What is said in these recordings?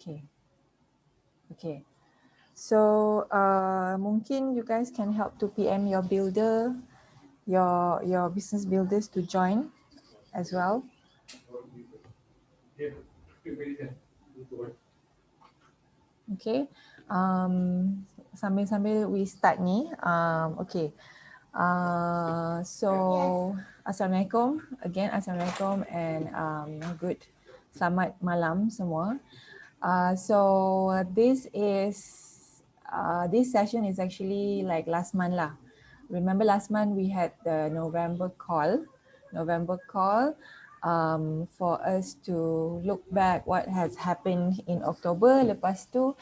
Okay. Okay. So mungkin you guys can help to PM your builder, your business builders to join as well. Okay. Sambil-sambil we start ni. Okay. So Assalamualaikum again. Assalamualaikum and good. Selamat malam semua. So this session is actually like last month lah. Remember last month we had the November call for us to look back what has happened in October. Lepas tu,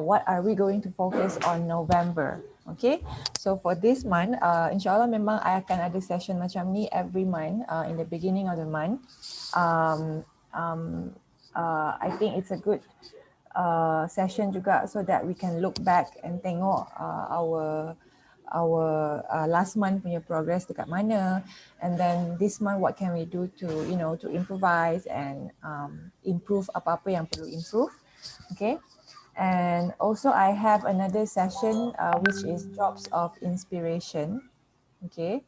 what are we going to focus on November? Okay, so for this month, insyaAllah memang I akan ada session macam ni every month in the beginning of the month. I think it's a good session juga so that we can look back and tengok our last month punya progress dekat mana, and then this month what can we do to to improvise and improve apa-apa yang perlu improve. Okay. And also I have another session which is drops of inspiration. Okay.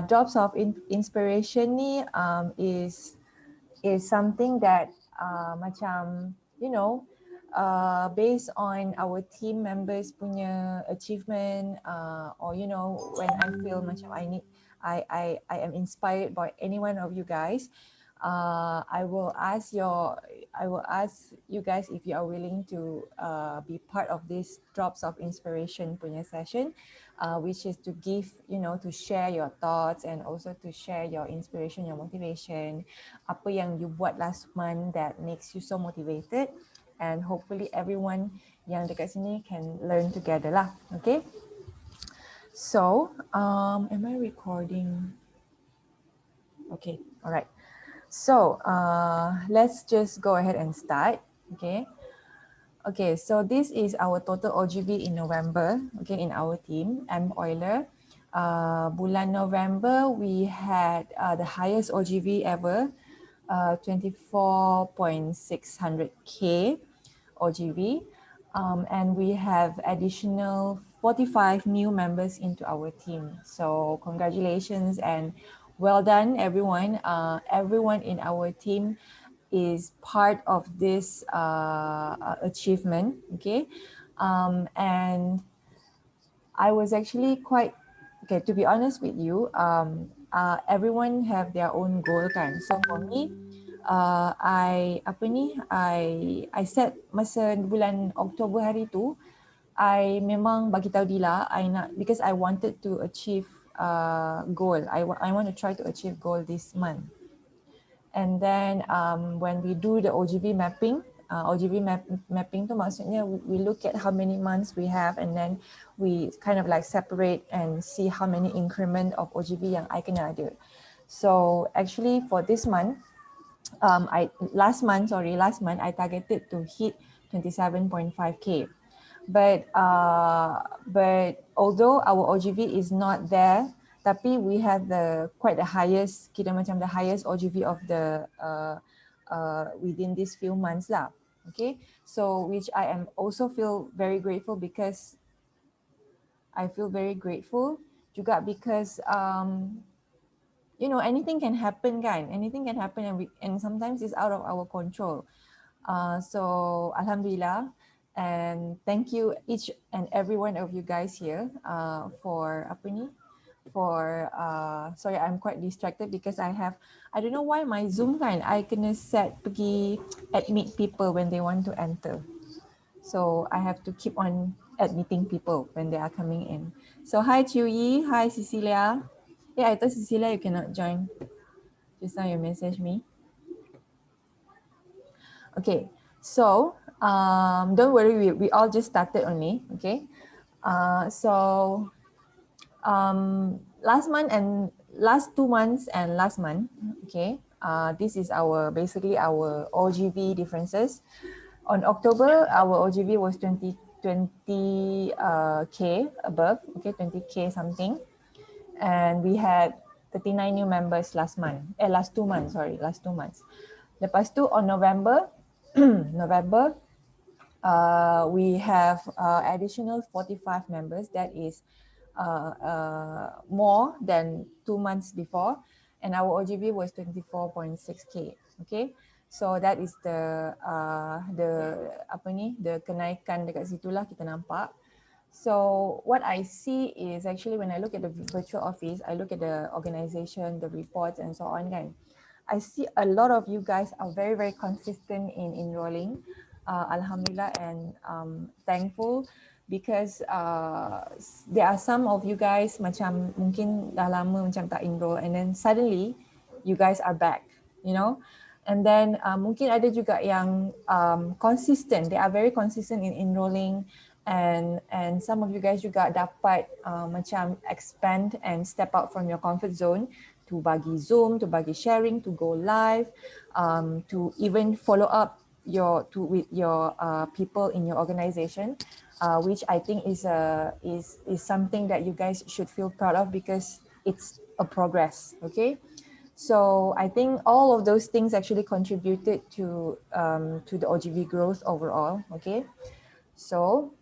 Drops of inspiration ni is something that macam based on our team members punya achievement or when I feel macam I am inspired by any one of you guys. I will ask you guys if you are willing to be part of this drops of inspiration punya session, which is to give, to share your thoughts and also to share your inspiration, your motivation, apa yang you buat last month that makes you so motivated, and hopefully everyone yang dekat sini can learn together lah. Okay. So, am I recording? Okay, all right. So let's just go ahead and start. Okay. Okay, so this is our total OGV in November, okay, in our team, EMPoiler. Bulan November, we had the highest OGV ever, 24,600K OGV. And we have additional 45 new members into our team. So congratulations and well done, everyone. Everyone in our team is part of this achievement, okay? And I was actually quite, okay, to be honest with you, everyone have their own goal kan. So for me, I set masa bulan Oktober hari tu, I memang bagi tahu Dila, because I wanted to achieve goal. I want to try to achieve goal this month. And then when we do the OGV mapping, mapping tu maksudnya we look at how many months we have, and then we kind of like separate and see how many increment of OGV yang I kena ada. So actually for this month, last month I targeted to hit 27.5K. But although our OGV is not there, tapi we have quite the highest, kira macam the highest OGV of the within these few months lah. Okay, so which I am also feel very grateful, because I feel very grateful juga because anything can happen kan, anything can happen, and sometimes it's out of our control. So Alhamdulillah. And thank you each and every one of you guys here for sorry, I'm quite distracted because I don't know why my Zoom kan, I kena set pergi admit people when they want to enter. So I have to keep on admitting people when they are coming in. So hi Chiu Yi, hi Cecilia. Yeah, I thought Cecilia you cannot join. Just now you message me. Okay, so don't worry, we all just started only, okay? So last month and last 2 months and last month, okay, this is basically our OGV differences. On October, our OGV was 20K above, okay, 20K something. And we had 39 new members last 2 months. Lepas tu on November, November, we have additional 45 members. That is more than 2 months before, and our OGV was 24.6K. Okay, so that is the apa ni, the kenaikan dekat situlah kita nampak. So what I see is actually when I look at the virtual office, I look at the organization, the reports and so on kan. I see a lot of you guys are very, very consistent in enrolling. Alhamdulillah, and thankful because there are some of you guys macam mungkin dah lama macam tak enroll, and then suddenly you guys are back, you know. And then mungkin ada juga yang consistent, they are very consistent in enrolling, and some of you guys juga dapat macam expand and step out from your comfort zone to bagi Zoom, to bagi sharing, to go live, to even follow up with your people in your organization, which I think is something that you guys should feel proud of because it's a progress. Okay, so I think all of those things actually contributed to the OGV growth overall. Okay, so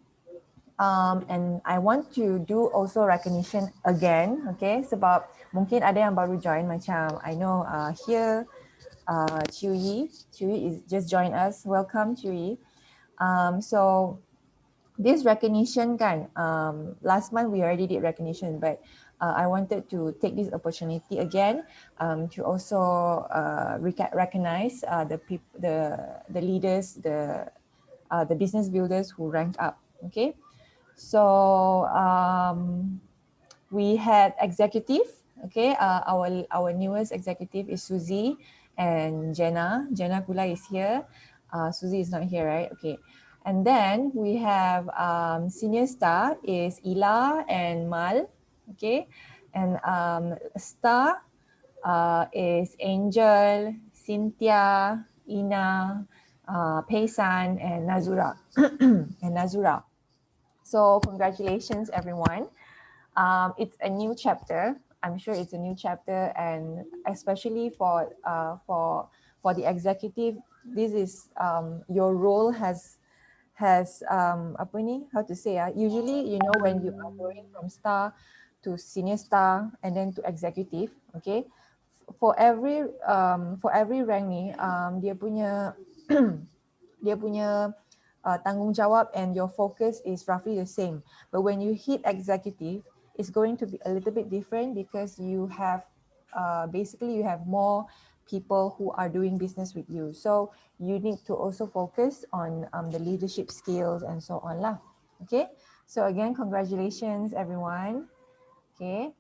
and I want to do also recognition again, okay? Sebab mungkin ada yang baru join macam I know here Chiu Yi is just join us. Welcome Chiu Yi. So this recognition kan, last month we already did recognition, but I wanted to take this opportunity again to also recognize the leaders, the business builders who ranked up. Okay. So we had executive, okay. Our newest executive is Suzy and Jenna. Jenna Kula is here. Suzy is not here, right? Okay. And then we have senior star is Ila and Mal, okay. And star is Angel, Cynthia, Ina, Paysan, and Nazura. And Nazura. So congratulations, everyone. It's a new chapter. I'm sure it's a new chapter, and especially for the executive, this is your role has apa ni, how to say, usually, you know, when you are going from star to senior star and then to executive, okay, for every rank ni dia punya dia punya tanggungjawab and your focus is roughly the same. But when you hit executive, it's going to be a little bit different because you have basically you have more people who are doing business with you. So you need to also focus on the leadership skills and so on lah. Okay. So again, congratulations everyone. Okay.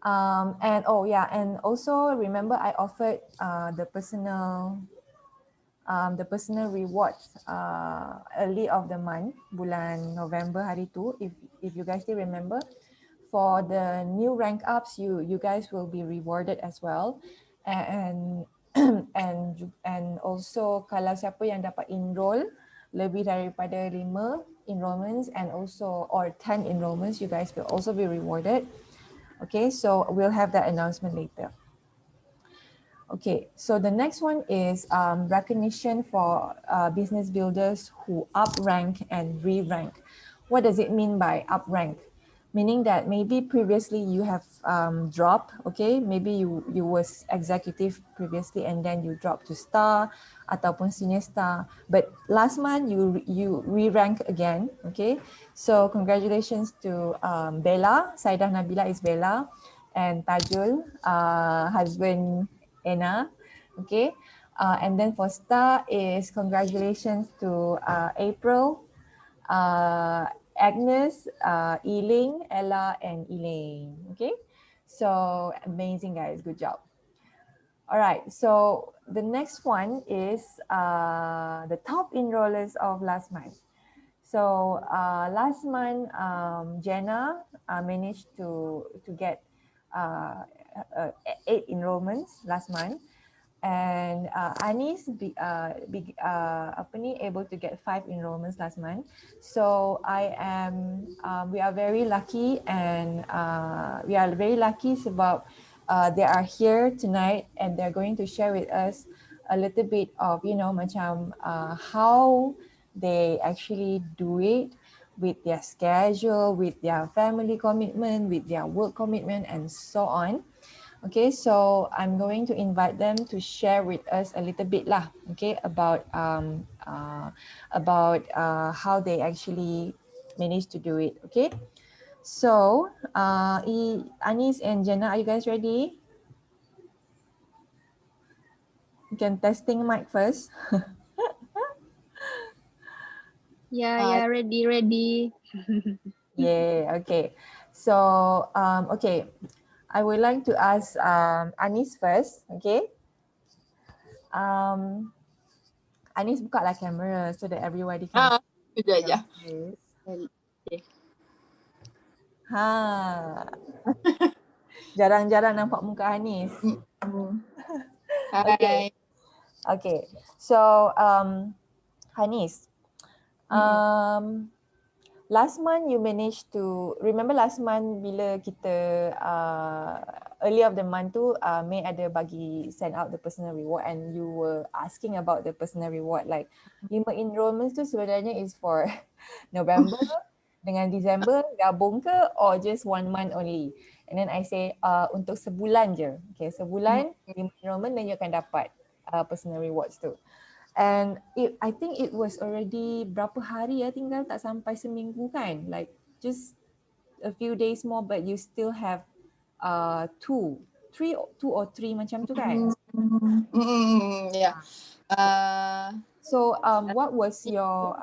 And oh yeah, and also remember I offered the personal rewards early of the month, bulan November hari tu, if you guys still remember. For the new rank ups, you guys will be rewarded as well, and and also kalau siapa yang dapat enroll lebih daripada 5 enrollments and also or 10 enrollments, you guys will also be rewarded. Okay, so we'll have that announcement later. Okay, so the next one is recognition for business builders who up rank and re-rank. What does it mean by up rank? Meaning that maybe previously you have dropped, okay? Maybe you was executive previously and then you dropped to star ataupun senior star. But last month you re-rank again, okay? So congratulations to Bella, Saidah Nabila is Bella, and Tajul, husband Anna, okay. And then for star is congratulations to April, Agnes, Eiling, Ella, and Elaine. Okay, so amazing guys, good job. All right, so the next one is the top enrollers of last month. So last month, Jenna managed to get 8 enrollments last month. And Anis able to get 5 enrollments last month. So we are very lucky, and we are very lucky sebab they are here tonight and they're going to share with us a little bit of, macam how they actually do it with their schedule, with their family commitment, with their work commitment, and so on. Okay, so I'm going to invite them to share with us a little bit lah, okay, about how they actually managed to do it. Okay, so Anis and Jenna, are you guys ready? You can testing mic first. Yeah, ready. Yeah, okay. So, okay, I would like to ask Anis first, okay? Um, Anis buka lah camera so that everybody can see your Sekejap. face. Okay. Ha, jarang-jarang nampak muka Anis. Okay, Hai. okay. So, Anis, last month you managed to remember last month bila kita early of the month tu May ada bagi send out the personal reward and you were asking about the personal reward like 5 enrollments tu sebenarnya is for November dengan December gabung ke or just 1 month only, and then I say untuk sebulan je, okay, sebulan 5 enrollment then you akan dapat personal rewards tu. And I think it was already berapa hari ya tinggal, tak sampai seminggu kan, like just a few days more but you still have two or three macam tu kan. Yeah. So what was your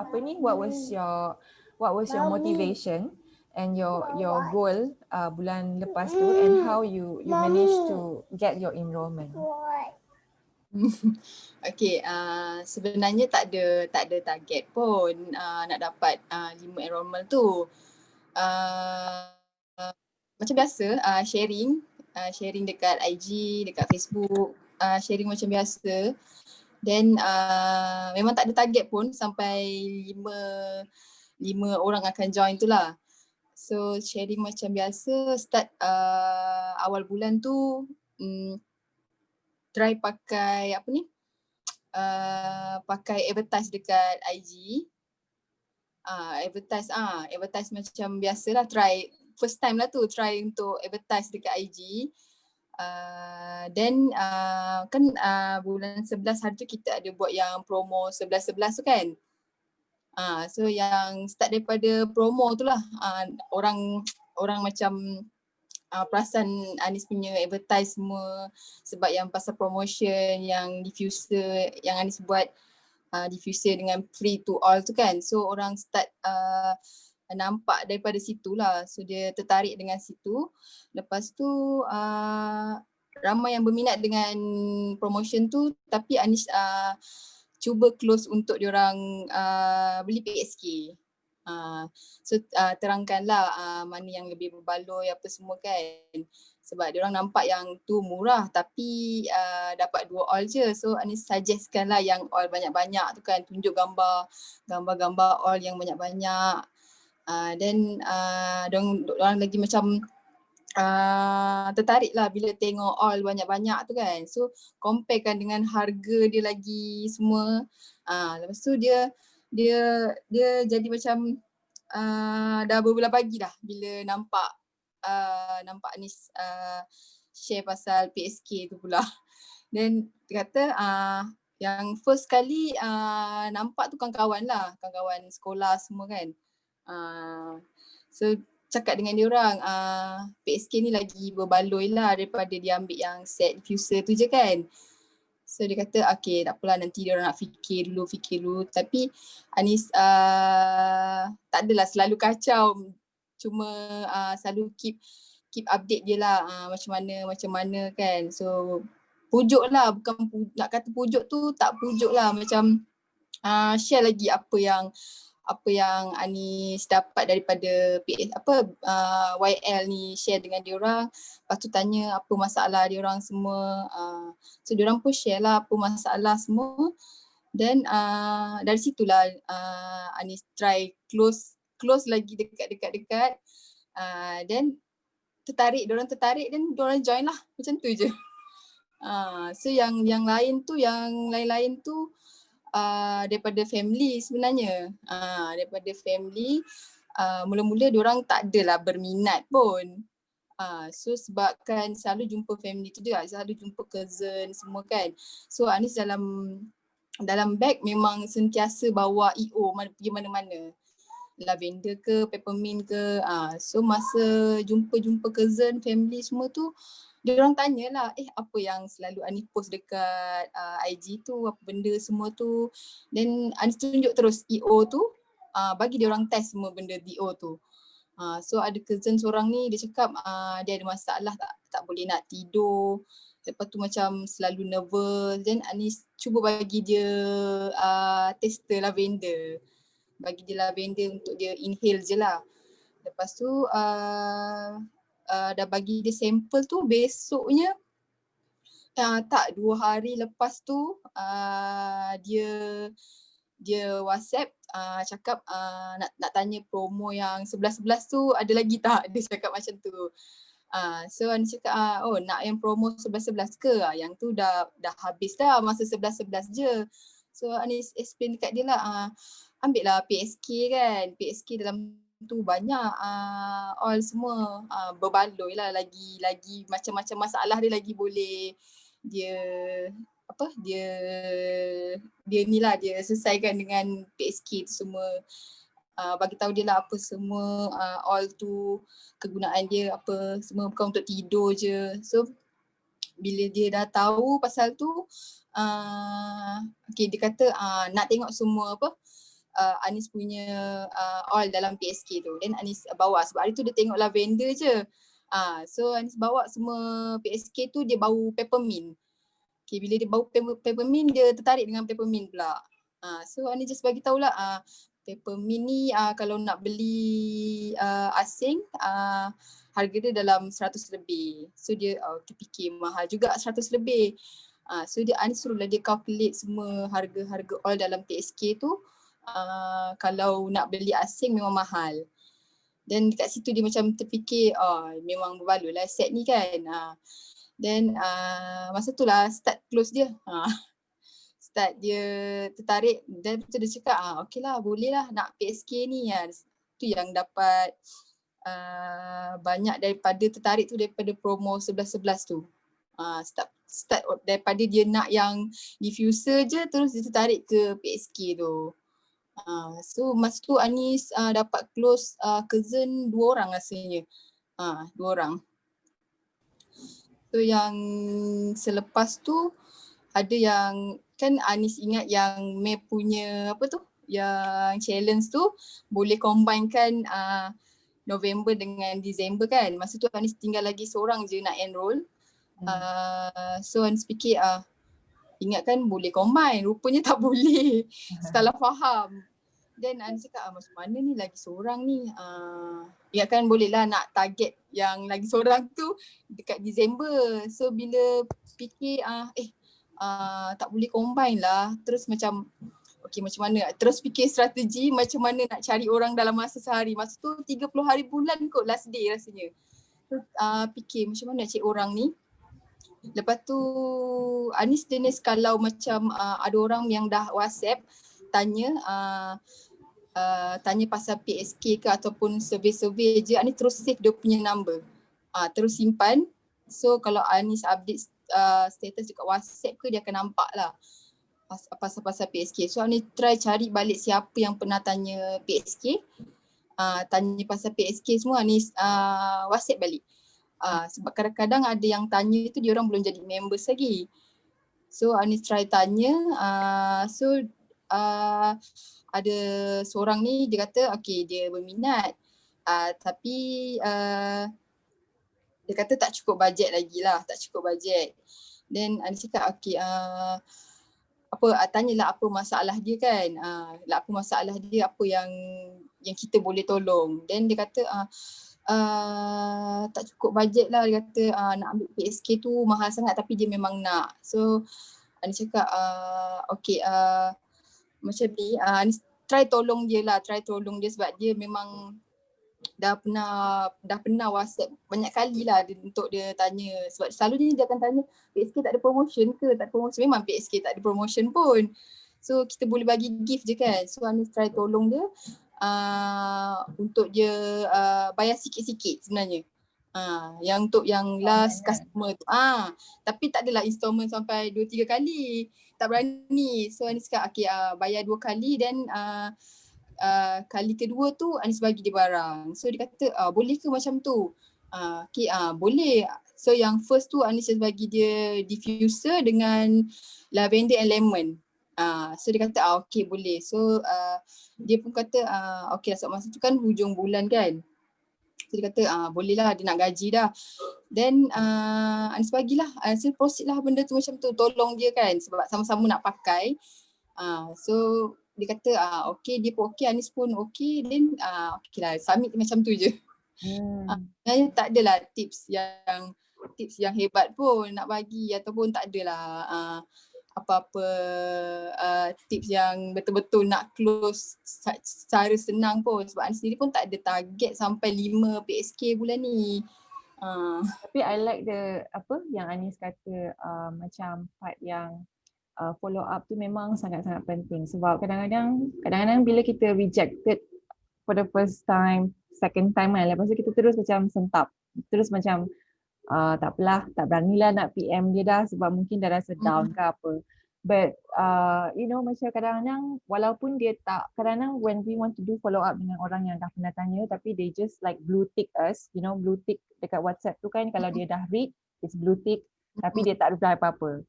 motivation and your goal bulan lepas tu, and how you managed to get your enrollment? Okay, sebenarnya tak ada target pun nak dapat 5 enrollment tu. Macam biasa sharing dekat IG, dekat Facebook, sharing macam biasa. Then memang tak ada target pun sampai 5 orang akan join tu lah. So sharing macam biasa, start awal bulan tu try pakai pakai advertise dekat IG. Advertise macam biasalah, try first time lah tu try untuk advertise dekat IG. Then kan bulan 11 hari tu kita ada buat yang promo 11-11 tu kan. So yang start daripada promo tu lah, orang macam perasan Anis punya advertise semua sebab yang pasal promotion yang diffuser yang Anis buat, diffuser dengan free to all tu kan. So orang start nampak daripada situ lah. So dia tertarik dengan situ. Lepas tu ramai yang berminat dengan promotion tu, tapi Anis cuba close untuk diorang beli PSK. So terangkanlah mana yang lebih berbaloi apa semua kan, sebab diorang nampak yang tu murah tapi dapat 2 all je. So Anis suggestkan lah yang all banyak-banyak tu kan, tunjuk gambar all yang banyak-banyak. Then diorang lagi macam tertarik lah bila tengok all banyak-banyak tu kan. So comparekan dengan harga dia lagi semua. Lepas tu dia jadi macam dah berbelah pagi dah bila nampak Anis share pasal PSK tu pula. Then dia kata yang first kali nampak tu kawan-kawan lah, kawan-kawan sekolah semua kan. So cakap dengan dia orang PSK ni lagi berbaloi lah daripada dia ambil yang set diffuser tu je kan. So dia kata okay tak apalah, nanti dia orang nak fikir dulu. Tapi Anis tak adalah selalu kacau, cuma selalu keep update dia lah macam mana kan. So pujuk lah, bukan nak kata pujuk tu tak pujuk lah, macam share lagi apa yang Anis dapat daripada YL ni, share dengan diorang. Lepas tu tanya apa masalah diorang semua. So diorang pun share lah apa masalah semua. Then dari situlah Anis try close lagi dekat. Then diorang tertarik dan diorang join lah, macam tu je. So yang lain tu, yang lain-lain tu daripada family sebenarnya. Daripada family, mula-mula diorang tak adalah berminat pun. So sebabkan selalu jumpa family tu juga, selalu jumpa cousin semua kan. So Anis dalam bag memang sentiasa bawa EO pergi mana-mana. Lavender ke, peppermint ke. So masa jumpa cousin, family semua tu, dia orang tanyalah, apa yang selalu Anis post dekat IG tu, apa benda semua tu. Then Anis tunjuk terus EO tu, bagi dia orang test semua benda EO tu. So ada cousin seorang ni, dia cakap dia ada masalah, tak boleh nak tidur. Lepas tu macam selalu nervous. Then Anis cuba bagi dia taster lavender. Bagi dia lavender untuk dia inhale je lah. Lepas tu dah bagi dia sampel tu, besoknya tak 2 hari lepas tu dia WhatsApp cakap nak tanya promo yang 11-11 tu ada lagi tak? Dia cakap macam tu. So Anis cakap nak yang promo 11-11 ke? Yang tu dah habis dah, masa 11-11 je. So Anis explain dekat dia lah, ambil lah PSK kan. PSK dalam tu banyak all semua berbaloi lah, lagi macam-macam masalah dia lagi boleh dia ni lah, dia selesaikan dengan PSK tu semua. Bagi tahu dia lah apa semua all tu kegunaan dia apa semua, bukan untuk tidur je. So bila dia dah tahu pasal tu dia kata nak tengok semua Anis punya oil dalam PSK tu. Then Anis bawa, sebab hari tu dia tengok lavender je. So Anis bawa semua PSK tu, dia bau peppermint. Bila dia bau peppermint, dia tertarik dengan peppermint pula. So Anis just bagi tahulah peppermint ni kalau nak beli asing harga dia dalam 100 lebih. So dia fikir mahal juga 100 lebih. So Anis suruhlah dia calculate semua harga-harga oil dalam PSK tu. Kalau nak beli asing memang mahal. Dan dekat situ dia macam terfikir memang berbaloi lah set ni kan. Then masa tu lah start close dia. Start dia tertarik, dan betul dia cakap okey lah, boleh lah nak PSK ni. Tu yang dapat banyak daripada tertarik tu, daripada promo 11-11 tu. Start daripada dia nak yang diffuser je, terus dia tertarik ke PSK tu. So masa tu Anis dapat close cousin 2 orang rasanya. 2 orang. So yang selepas tu ada yang kan Anis ingat yang Mei punya yang challenge tu boleh combinekan November dengan December kan. Masa tu Anis tinggal lagi seorang je nak enroll. So Anis fikir ingat kan boleh combine, rupanya tak boleh. Salah faham. Then Anis cakap macam mana ni, lagi seorang ni. Ingat kan boleh lah nak target yang lagi seorang tu dekat December. So bila fikir tak boleh combine lah. Terus macam macam mana, terus fikir strategi macam mana nak cari orang dalam masa sehari. Masa tu 30 hari bulan kot last day rasanya. So fikir macam mana nak cari orang ni. Lepas tu Anis jenis kalau macam ada orang yang dah WhatsApp tanya pasal PSK ke ataupun survey-survey je, Anis terus save dia punya number. Terus simpan. So kalau Anis update status dekat WhatsApp ke, dia akan nampak lah pasal PSK. So Anis try cari balik siapa yang pernah tanya PSK. Tanya pasal PSK semua, Anis WhatsApp balik. Sebab kadang-kadang ada yang tanya tu dia orang belum jadi members lagi. So Anis try tanya. So ada seorang ni dia kata dia berminat. Tapi dia kata tak cukup bajet lagi lah, tak cukup bajet. Then Anis cakap tanyalah apa masalah dia kan. Apa masalah dia, apa yang kita boleh tolong. Then dia kata tak cukup bajet lah. Dia kata nak ambil PSK tu mahal sangat tapi dia memang nak. So Anis cakap macam ni Anis try tolong dia lah, sebab dia memang dah pernah WhatsApp banyak kali lah untuk dia tanya, sebab selalunya dia akan tanya PSK tak ada promotion ke, tak ada promotion. Memang PSK tak ada promotion pun, so kita boleh bagi gift je kan. So Anis try tolong dia untuk dia bayar sikit-sikit sebenarnya. Yang untuk yang last customer tu. Tapi tak adalah installment sampai 2-3 kali. Tak berani. So Anis cakap okay, bayar 2 kali, dan kali kedua tu Anis bagi dia barang. So dia kata boleh ke macam tu? Okay, boleh. So yang first tu Anis just bagi dia diffuser dengan lavender and lemon. So dia kata okay boleh. So dia pun kata okay lah, sebab masa tu kan hujung bulan kan. So dia kata boleh lah, dia nak gaji dah. Then Anis bagilah, Anis proceed lah benda tu macam tu, tolong dia kan, sebab sama-sama nak pakai. So dia kata okay, dia pun okay, Anis pun okay. Then okay lah, submit macam tu je. Sebenarnya tak adalah tips yang hebat pun nak bagi, ataupun tak adalah apa-apa tips yang betul-betul nak close secara senang pun, sebab Anis sendiri pun tak ada target sampai 5 PSK bulan ni. Tapi I like apa yang Anis kata, macam part yang follow up tu memang sangat-sangat penting, sebab kadang-kadang bila kita rejected for the first time, second time kan, lepas tu kita terus macam sentap, terus macam tak apalah, tak beranilah nak PM dia dah, sebab mungkin dah rasa down ke apa. But macam kadang-kadang walaupun dia tak, kadang-kadang when we want to do follow up dengan orang yang dah pernah tanya, tapi they just like blue tick us, blue tick dekat WhatsApp tu kan, kalau dia dah read, it's blue tick, tapi dia tak reply apa-apa.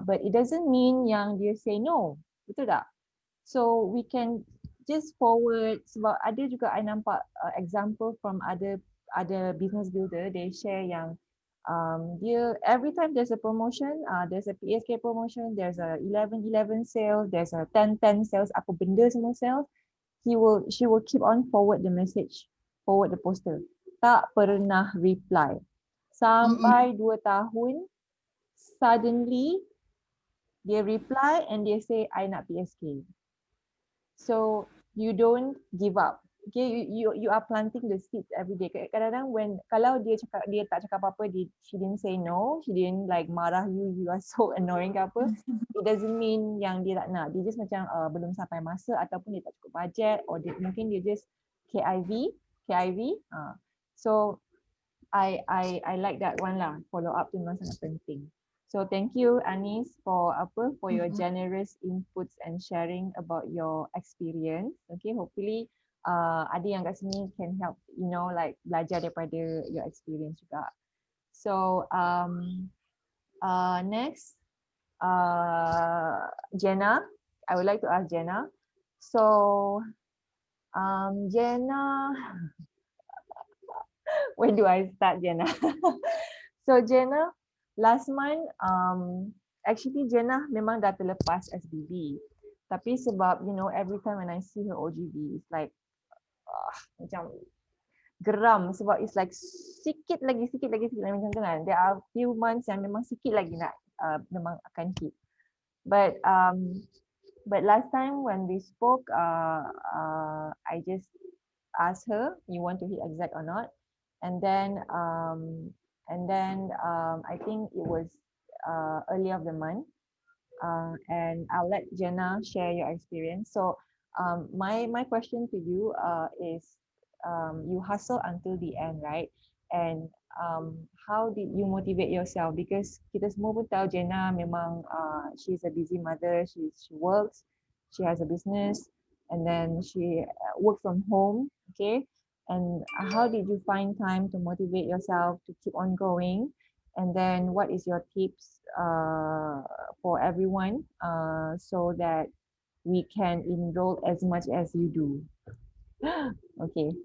But it doesn't mean yang dia say no, betul tak? So we can just forward, sebab ada juga I nampak example from other business builder, they share yang dia every time there's a promotion, there's a PSK promotion, there's a 11/11 sale, there's a 10/10 sales, apa benda semua sales, she will keep on forward the message, forward the poster, tak pernah reply sampai 2 tahun. Suddenly dia reply and dia say I nak PSK. So you don't give up. Okay, you are planting the seeds every day. Kadang-kadang kalau dia tak cakap apa-apa, she didn't say no, she didn't like marah you are so annoying ke apa, it doesn't mean yang dia tak nak. Dia just macam belum sampai masa, ataupun dia tak cukup budget, or mungkin dia just KIV. So I like that one lah. Follow up tu memang sangat penting. So thank you Anis for your generous inputs and sharing about your experience. Okay, hopefully ada yang kat sini can help like belajar daripada your experience juga. So next Jenna, I would like to ask Jenna. So Jenna, where do I start, Jenna? So Jenna, last month, actually Jenna memang dah terlepas SBB. Tapi sebab, every time when I see her OGV, it's like, macam geram, sebab it's like sikit lagi macam tu kan. There are few months yang memang sikit lagi nak, memang akan hit. But last time when we spoke, I just asked her, you want to hit exact or not? And then I think it was early of the month, and I'll let Jenna share your experience. So my question to you is, you hustle until the end, right? And how did you motivate yourself? Because kita semua pun tahu Jenna memang she's a busy mother, she works, she has a business, and then she works from home, okay? And how did you find time to motivate yourself to keep on going? And then what is your tips for everyone so that we can enroll as much as you do? Okay,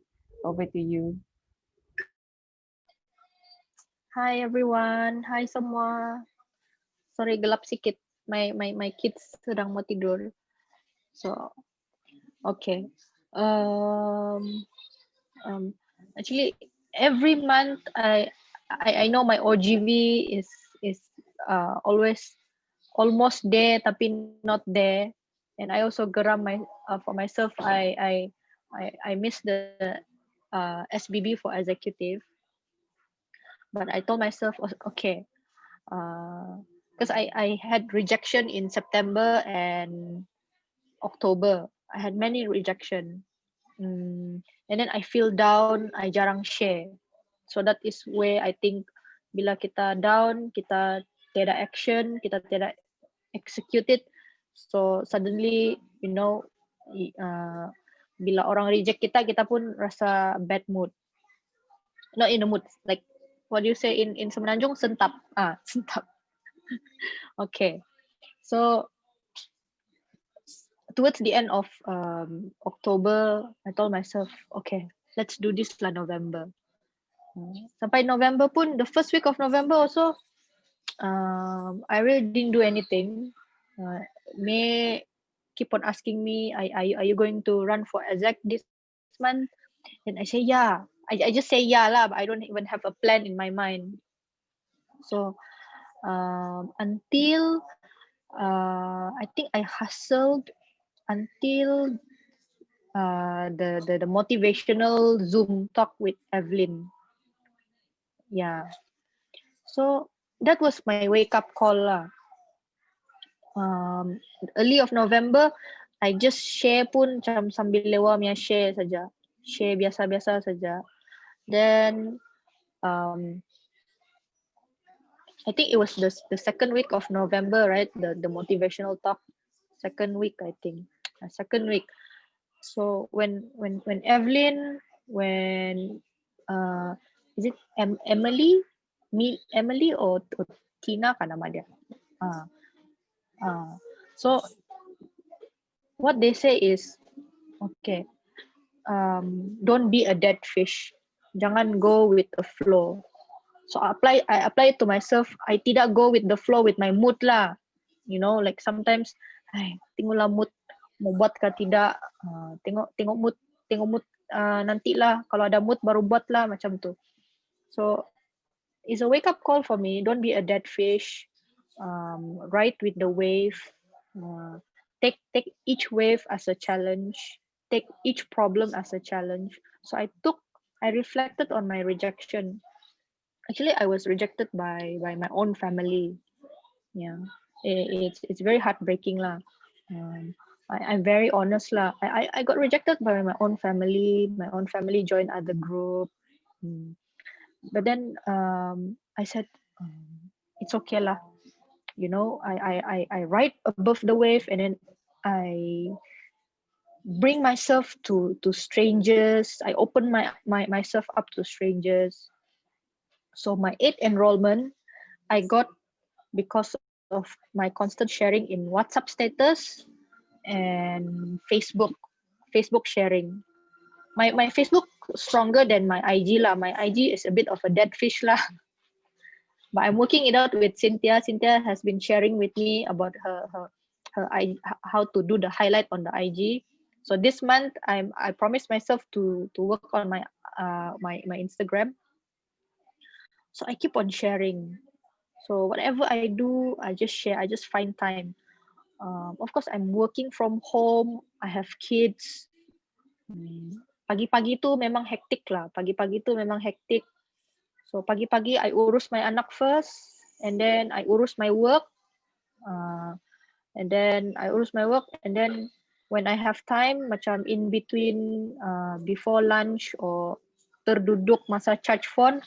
over to you. Hi everyone, hi semua. Sorry gelap sikit. My kids sedang mau tidur. So okay. Actually every month I know my OGV is always almost there tapi not there, and I also geram for myself. I miss the SBB for executive. But I told myself, okay, because I had rejection in September and October. I had many rejection. And then I feel down, I jarang share. So that is where I think bila kita down, kita tiada action, kita tiada execute it. So suddenly, bila orang reject kita, kita pun rasa bad mood. Not in the mood, like what do you say in Semenanjung, sentap. Sentap. Okay. So towards the end of October, I told myself, okay, let's do this lah November. Sampai November pun, the first week of November also, I really didn't do anything. May keep on asking me, are you going to run for exec this month? And I say, yeah. I just say yeah lah, but I don't even have a plan in my mind. So until I think I hustled until the motivational Zoom talk with Evelyn. Yeah. So that was my wake up call lah. Early of November, I just share pun macam sambil lewat punya share saja. Share biasa-biasa saja. Then I think it was the second week of November, right? The motivational talk. Second week, I think. Second week. So when Evelyn, when is it Emily? Emily or Tina kan nama dia? So what they say is, okay, don't be a dead fish. Jangan go with the flow. So I apply it to myself. I tidak go with the flow with my mood lah. Like sometimes, tengoklah mood mau buat ke tidak. Tengok mood nantilah. Kalau ada mood baru buat lah macam tu. So it's a wake up call for me. Don't be a dead fish. Ride with the wave. Take each wave as a challenge. Take each problem as a challenge. So I reflected on my rejection. Actually, I was rejected by my own family. Yeah, it's very heartbreaking lah. I'm very honest lah. I got rejected by my own family. My own family joined other group. But then I said, it's okay lah. I ride above the wave, and then I bring myself to strangers. I open myself up to strangers. So my 8th enrollment, I got because of my constant sharing in WhatsApp status and Facebook sharing. My Facebook stronger than my IG lah. My IG is a bit of a dead fish lah. But I'm working it out with Cynthia. Cynthia has been sharing with me about her how to do the highlight on the IG. So this month I promised myself to work on my my Instagram. So I keep on sharing. So whatever I do, I just share. I just find time. Of course, I'm working from home. I have kids. Pagi-pagi tu memang hektik lah. Pagi-pagi tu memang hektik. So pagi-pagi I urus my anak first, and then I urus my work, and then when I have time, macam in between, before lunch or terduduk masa charge phone,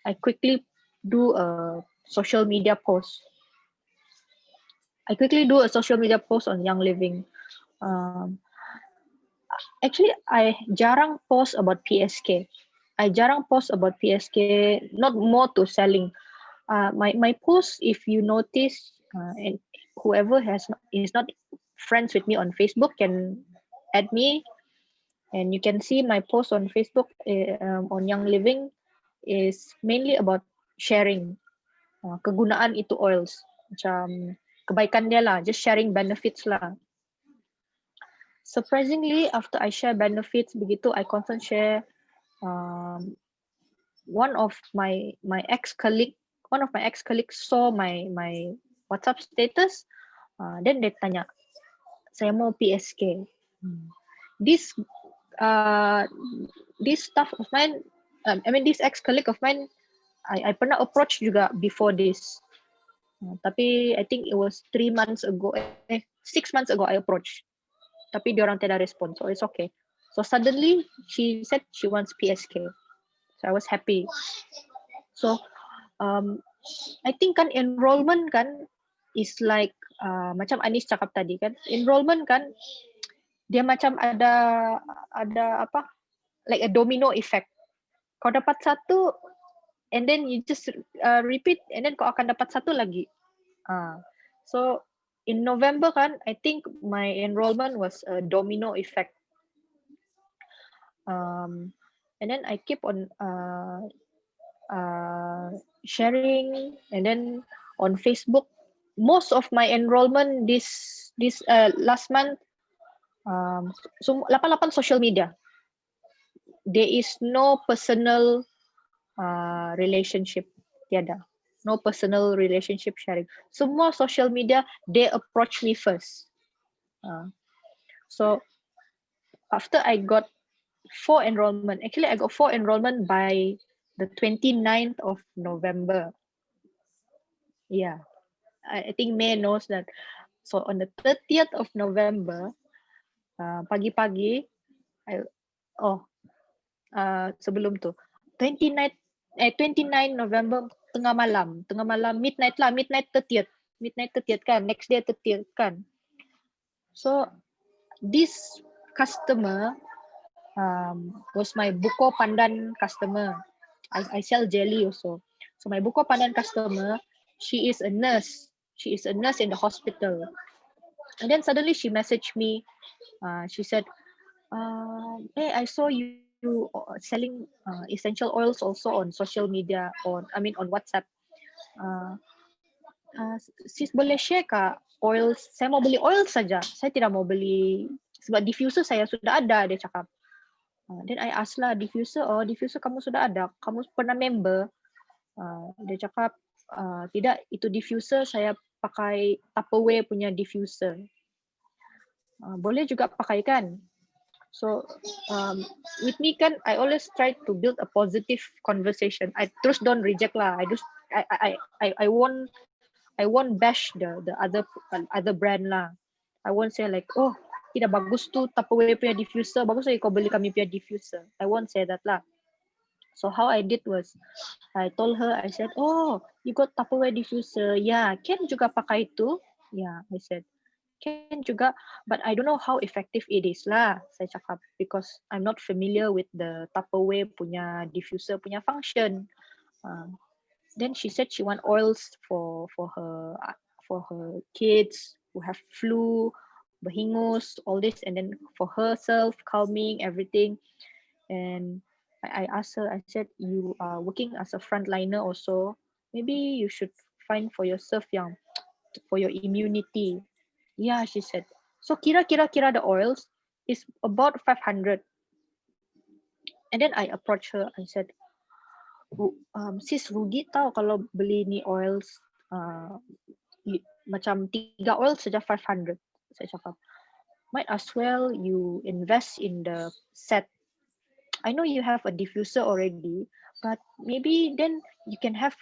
I quickly do a social media post. On Young Living. Actually, I jarang post about PSK. Not more to selling. My post, if you notice, and whoever is not friends with me on Facebook can add me, and you can see my post on Facebook on Young Living is mainly about sharing kegunaan itu oils, macam kebaikan dia lah, just sharing benefits lah. Surprisingly, after I share benefits begitu, I constant share. One of my ex-colleague saw my WhatsApp status, then dia tanya, saya mau PSK. This uh, this staff of mine, this ex-colleague of mine, I pernah approach juga before this. Tapi I think it was 6 months ago I approached. Tapi diorang tidak respond, so it's okay. So suddenly she said she wants PSK. So I was happy. So I think kan enrollment kan is like macam Anis cakap tadi kan, enrollment kan dia macam ada apa, like a domino effect. Kau dapat satu and then you just repeat and then kau akan dapat satu lagi. So in November kan, I think my enrollment was a domino effect. And then I keep on sharing, and then on Facebook, most of my enrollment this last month, so 88 social media. There is no personal relationship, tiada. No personal relationship sharing. Semua social media, they approach me first. So after I got 4 enrollment, actually I got 4 enrollment by the 29th of November. Yeah, I think May knows that. So on the 30th of November, pagi-pagi, sebelum tu, 29 November, tengah malam, midnight 30th kan, next day 30th kan. So this customer was my buko pandan customer. I sell jelly also. So my buko pandan customer, she is a nurse. She is a nurse in the hospital. And then suddenly she messaged me. She said, hey, I saw you selling essential oils also on social media, on WhatsApp. Sis boleh share kah oils? Saya mau beli oil saja. Saya tidak mau beli, sebab diffuser saya sudah ada, dia cakap. Then I ask lah, diffuser kamu sudah ada, kamu pernah member? Dia cakap, tidak, itu diffuser saya pakai Tupperware punya diffuser. Boleh juga pakai kan? So with me kan, I always try to build a positive conversation. I terus don't reject lah. I won't bash the other brand lah. I won't say like, oh, tidak bagus tu Tupperware punya diffuser, bagus lagi kau beli kami punya diffuser. I won't say that lah. So how I did was, I told her, I said, oh, you got Tupperware diffuser. Yeah, Ken juga pakai itu. Yeah, I said, Ken juga, but I don't know how effective it is lah, saya cakap, because I'm not familiar with the Tupperware punya diffuser punya function. Then she said she want oils for her kids who have flu, berhingus, all this, and then for herself, calming, everything. And I asked her, I said, you are working as a frontliner also, maybe you should find for yourself yang for your immunity. Yeah, she said. So kira the oils is about 500. And then I approached her, I said, sis rugi tau kalau beli ni oils, macam 3 oil saja 500. Saya cakap, might as well you invest in the set. I know you have a diffuser already, but maybe then you can have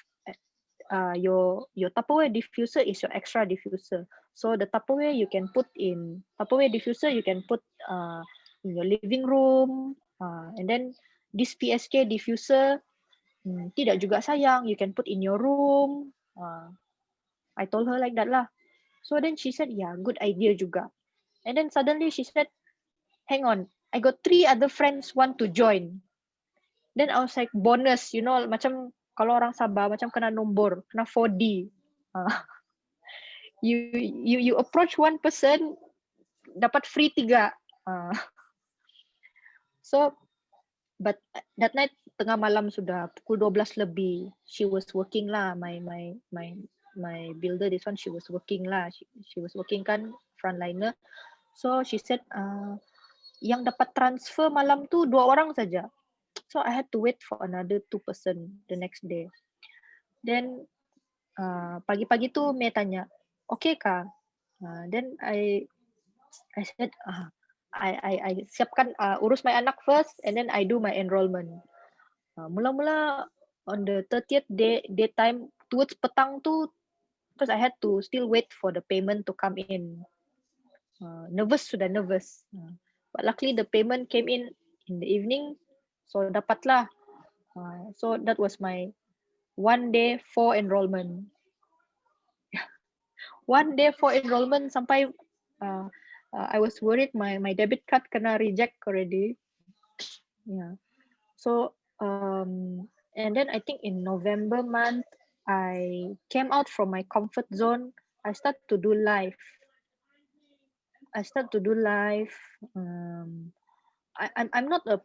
your Tupperware diffuser is your extra diffuser. So the Tupperware you can put in Tupperware diffuser, you can put in your living room, and then this PSK diffuser, tidak juga sayang, you can put in your room. I told her like that lah. So then she said, yeah, good idea juga. And then suddenly she said, hang on, I got 3 other friends want to join. Then I was like, bonus, you know, macam kalau orang Sabah macam kena nombor, kena 4D. You approach one person, dapat free 3. So, but that night tengah malam sudah pukul 12 lebih. She was working lah, my builder, this one, she was working lah. She was working kan, frontliner. So she said, yang dapat transfer malam tu 2 orang saja. So I had to wait for another 2 person the next day. Then pagi-pagi tu May tanya, okay kah? Then I said, I siapkan urus my anak first, and then I do my enrollment. Mula-mula on the 30th daytime towards petang tu, because I had to still wait for the payment to come in. Sudah nervous. But luckily the payment came in the evening, so dapatlah. So that was my 1 day for enrollment. 1 day for enrollment sampai I was worried my debit card kena reject already. Yeah. So and then I think in November month I came out from my comfort zone. I start to do live. I'm not a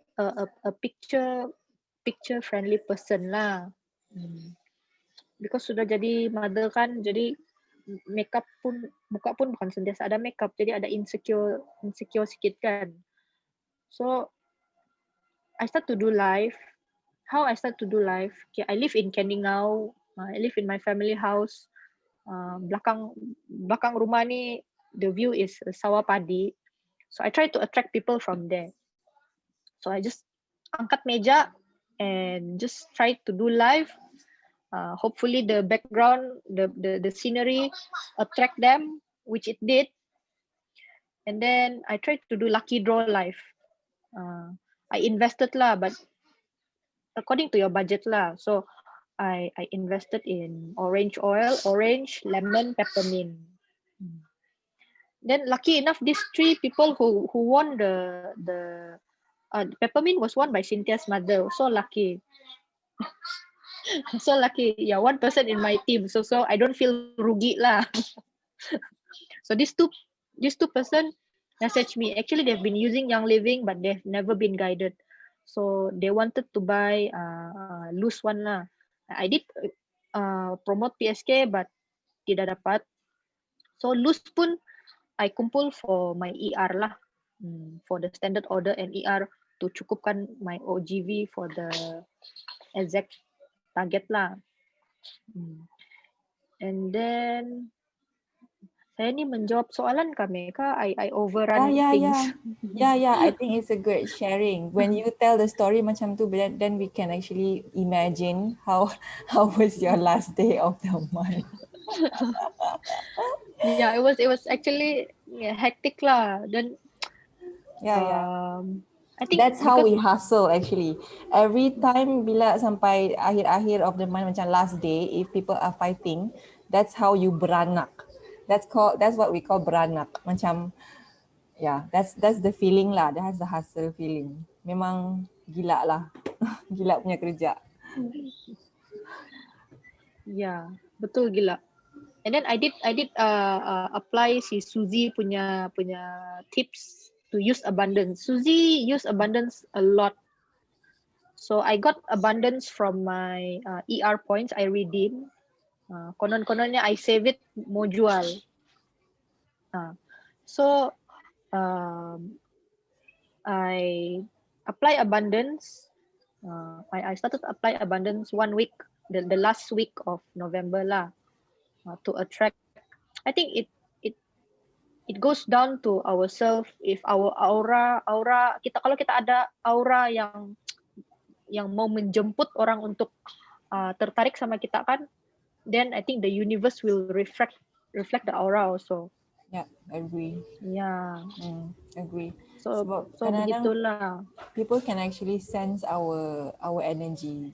picture friendly person lah. Because sudah jadi mother kan, jadi makeup pun, muka pun bukan sentiasa ada makeup, jadi ada insecure sikit kan. So I start to do live. How I start to do live? Okay, I live in Keningau. I live in my family house. Belakang rumah ni, the view is sawah padi. So I try to attract people from there. So I just angkat meja and just try to do live. Hopefully the background, the scenery attract them, which it did. And then I tried to do lucky draw live. I invested lah, but according to your budget lah. So I invested in orange oil, orange, lemon, peppermint. Then lucky enough, these 3 people who won the peppermint was won by Cynthia's mother. So lucky. So lucky. Yeah, 1 person in my team. So I don't feel rugi lah. So these two person messaged me. Actually, they've been using Young Living, but they've never been guided. So they wanted to buy loose one lah. I did promote PSK, but tidak dapat. So loose pun I kumpul for my ER lah, for the standard order and ER to cukupkan my OGV for the exact target lah. And then saya ni menjawab soalan kami kah? I overrun things. Yeah. I think it's a great sharing. When you tell the story macam tu, then we can actually imagine how was your last day of the month. Yeah, it was actually hectic lah. Then I think that's how we hustle actually. Every time bila sampai akhir-akhir of the month macam last day, if people are fighting, that's how you beranak. That's what we call beranak. Macam that's the feeling lah. That's the hustle feeling. Memang gila lah. Gila punya kerja. Yeah, betul gila. And then I did apply si Suzy punya tips to use abundance. Suzy use abundance a lot. So I got abundance from my ER points I redeem. Konon-kononnya I save it, mau jual. So I apply abundance. I started to apply abundance 1 week, the last week of November lah, to attract. I think it goes down to ourselves. If our aura kita, kalau kita ada aura yang mau menjemput orang untuk tertarik sama kita kan, then I think the universe will reflect the aura also. Yeah, agree. Yeah. Agree. So begitulah. People can actually sense our energy.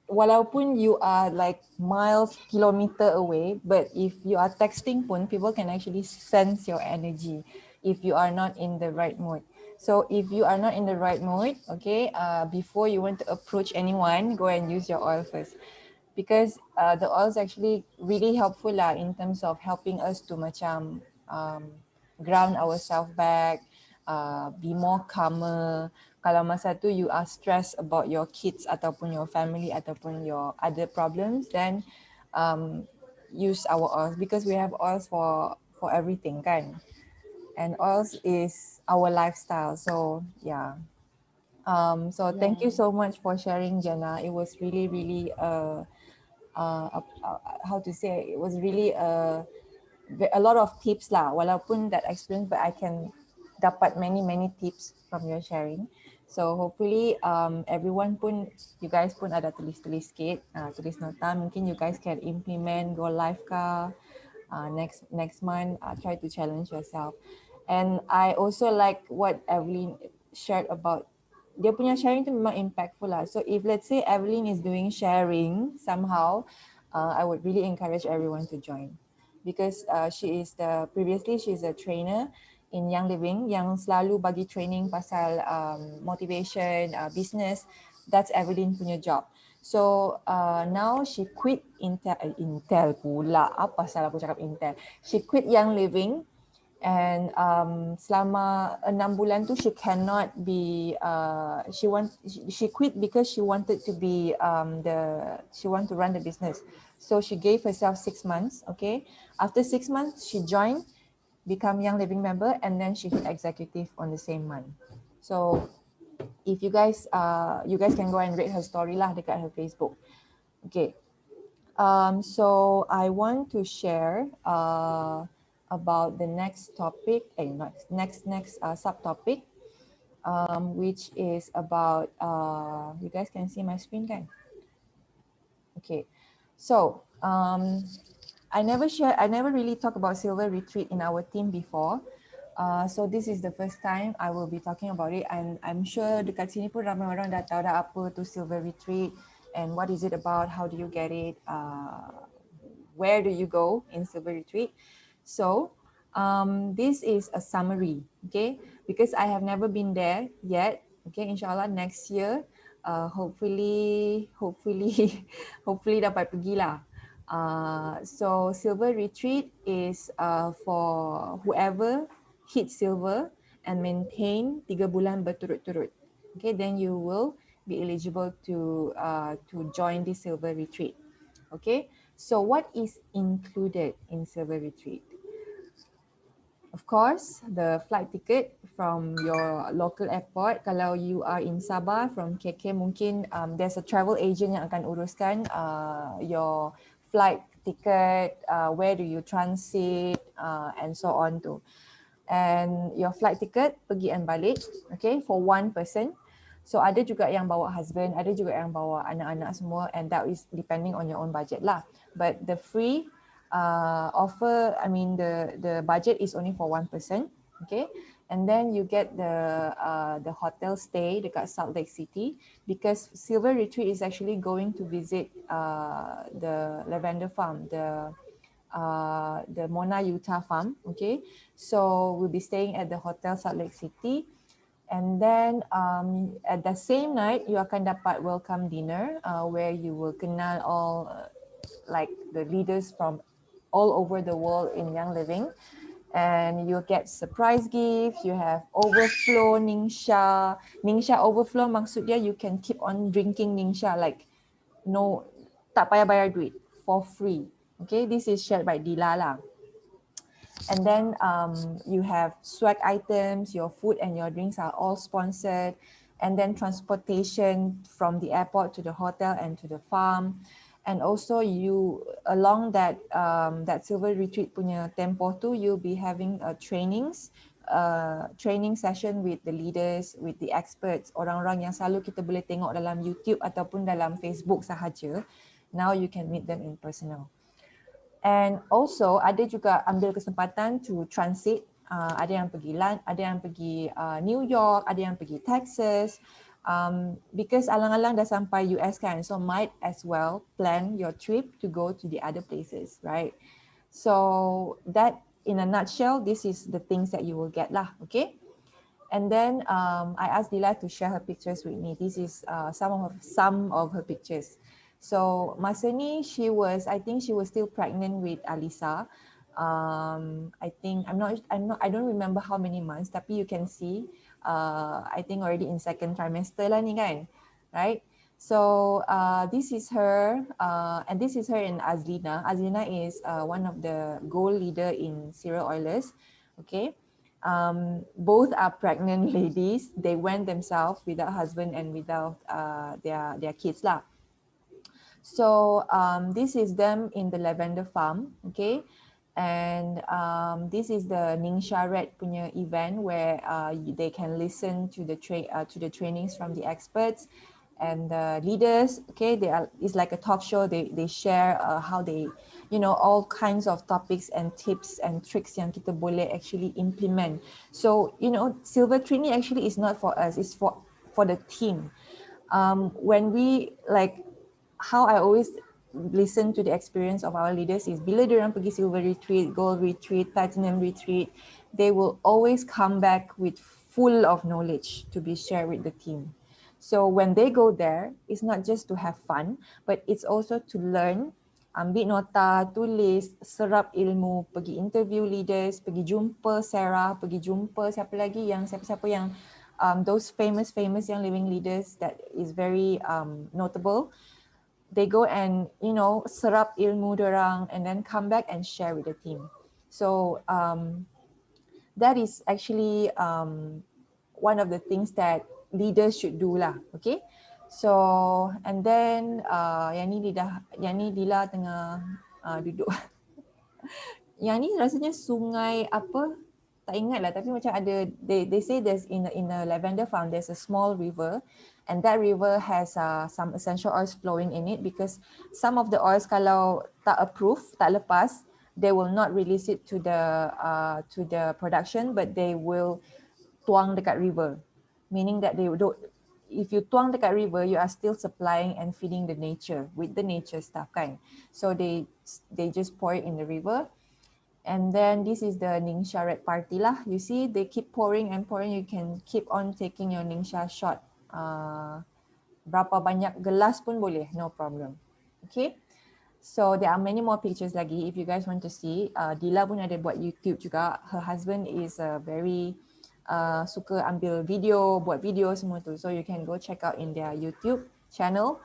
Walaupun you are like miles, kilometer away, but if you are texting pun, people can actually sense your energy if you are not in the right mood. So if you are not in the right mood, okay, before you want to approach anyone, go and use your oil first. Because the oil is actually really helpful lah in terms of helping us to macam ground ourselves back, be more calmer. Kalau masa tu you are stressed about your kids ataupun your family ataupun your other problems, then use our oils, because we have oils for everything kan. And oils is our lifestyle. So yeah. So thank you so much for sharing, Jenna. It was really, really how to say, it was really a lot of tips lah, walaupun that experience, but I can dapat many tips from your sharing. So hopefully everyone pun, you guys pun ada tulis-tulis sikit, tulis nota, mungkin you guys can implement, go live ke, next month, try to challenge yourself. And I also like what Evelyn shared about, dia punya sharing tu memang impactful lah. So if let's say Evelyn is doing sharing somehow, I would really encourage everyone to join, because previously she's a trainer in Young Living yang selalu bagi training pasal motivation, business. That's Evelyn punya job. So now she quit Intel pula. Apa salah aku cakap Intel? She quit Young Living, and selama 6 bulan tu she cannot be she quit because she wanted to be she want to run the business. So she gave herself 6 months. Okay, after 6 months she joined, become Young Living member, and then she hit executive on the same month. So if you guys can go and read her story lah dekat her Facebook. Okay, so I want to share about the next topic, next subtopic, which is about you guys can see my screen, kan? Okay, so I never really talk about silver retreat in our team before. So this is the first time I will be talking about it, and I'm sure dekat sini pun ramai orang dah tahu dah apa tu silver retreat and what is it about, how do you get it, where do you go in silver retreat. So this is a summary, okay, because I have never been there yet. Okay, inshallah next year, hopefully hopefully dapat pergi lah. So silver retreat is for whoever hit silver and maintain 3 bulan berturut-turut. Okay, then you will be eligible to join the silver retreat. Okay, so what is included in silver retreat? Of course, the flight ticket from your local airport. Kalau you are in Sabah from KK, mungkin there's a travel agent yang akan uruskan your flight ticket, where do you transit, and so on tu. And your flight ticket pergi and balik, okay, for one person. So ada juga yang bawa husband, ada juga yang bawa anak-anak semua, and that is depending on your own budget lah. But the free offer, I mean the budget is only for one person, okay, and then you get the hotel stay dekat Salt Lake City, because silver retreat is actually going to visit the lavender farm, the Mona Utah farm. Okay, so we'll be staying at the hotel Salt Lake City, and then at the same night you akan dapat welcome dinner where you will kenal all like the leaders from all over the world in Young Living, and you'll get surprise gift. You have overflow Ningxia. Ningxia overflow maksud dia you can keep on drinking Ningxia, like no, tak payah bayar duit, for free. Okay, this is shared by Dila lah. And then you have swag items, your food and your drinks are all sponsored, and then transportation from the airport to the hotel and to the farm. And also you, along that silver retreat punya tempoh tu, you'll be having training session with the leaders, with the experts, orang-orang yang selalu kita boleh tengok dalam YouTube ataupun dalam Facebook sahaja. Now you can meet them in personal. And also ada juga ambil kesempatan to transit. Ada yang pergi New York, ada yang pergi Texas. Because alang-alang dah sampai US kan, so might as well plan your trip to go to the other places, right? So that in a nutshell, this is the things that you will get lah, okay? And then I asked Dila to share her pictures with me. This is some of her pictures. So masa ni I think she was still pregnant with Alisa. I don't remember how many months, tapi you can see I think already in second trimester lah ni kan, right? So this is her, and this is her and Azlina. Azlina is one of the goal leader in Serial Oilers. Okay, both are pregnant ladies. They went themselves without husband and without their kids lah. So this is them in the lavender farm, okay? And this is the Ningxia Red punya event where they can listen to the trainings from the experts and the leaders. Okay, it's like a talk show. They share how they, all kinds of topics and tips and tricks yang kita boleh actually implement. So silver training actually is not for us, it's for the team. When we like, how I always listen to the experience of our leaders is bila diorang pergi silver retreat, gold retreat, platinum retreat, they will always come back with full of knowledge to be shared with the team. So when they go there, it's not just to have fun, but it's also to learn, ambil nota, tulis, serap ilmu, pergi interview leaders, pergi jumpa Sarah, pergi jumpa siapa-siapa yang those famous young living leaders that is very notable. They go and serap ilmu dorang and then come back and share with the team. So that is actually one of the things that leaders should do lah. Okay, so and then yang ni Dila tengah duduk. Yang ni rasanya sungai apa, tak ingat lah, tapi macam ada, they say there's in a lavender farm there's a small river, and that river has some essential oils flowing in it, because some of the oils kalau tak approve, tak lepas, they will not release it to the production, but they will tuang dekat river, meaning that they don't, if you tuang dekat river, you are still supplying and feeding the nature with the nature stuff kan. So they just pour it in the river. And then this is the Ningxia Red party lah. You see, they keep pouring and pouring. You can keep on taking your Ningxia shot. Berapa banyak gelas pun boleh, no problem. Okay. So there are many more pictures lagi if you guys want to see. Dila pun ada buat YouTube juga. Her husband is very suka ambil video, buat video semua tu. So you can go check out in their YouTube channel.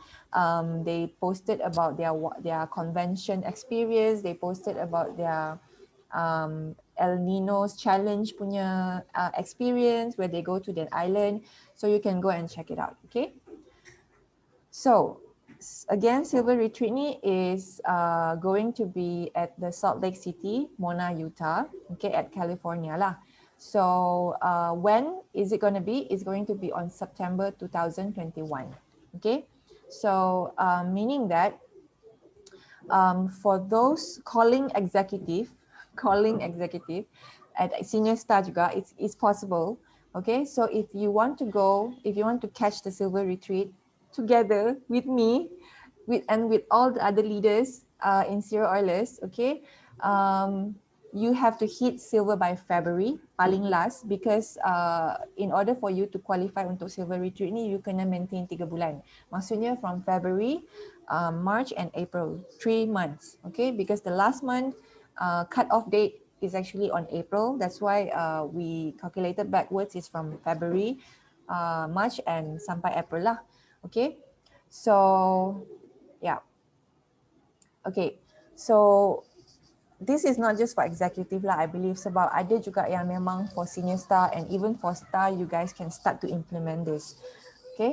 They posted about their convention experience. They posted about their El Nino's challenge punya experience where they go to that island. So you can go and check it out. Okay. So again, Silver Retreat ni is going to be at the Salt Lake City, Mona, Utah, okay, at California lah. So when is it going to be? It's going to be on September 2021, okay? So meaning that for those calling executive at senior star juga, it's possible, okay? So if you want to catch the Silver Retreat together with me, with all the other leaders in Sierra Oilers, okay, you have to hit silver by February paling last, because in order for you to qualify untuk Silver Retreat ni, you kena maintain 3 bulan. Maksudnya from February, March and April, 3 months, okay, because the last month cut-off date is actually on April. That's why we calculated backwards is from February, March and sampai April lah. Okay, so yeah, okay, so this is not just for executive lah, I believe, sebab ada juga yang memang for senior star, and even for star you guys can start to implement this. Okay,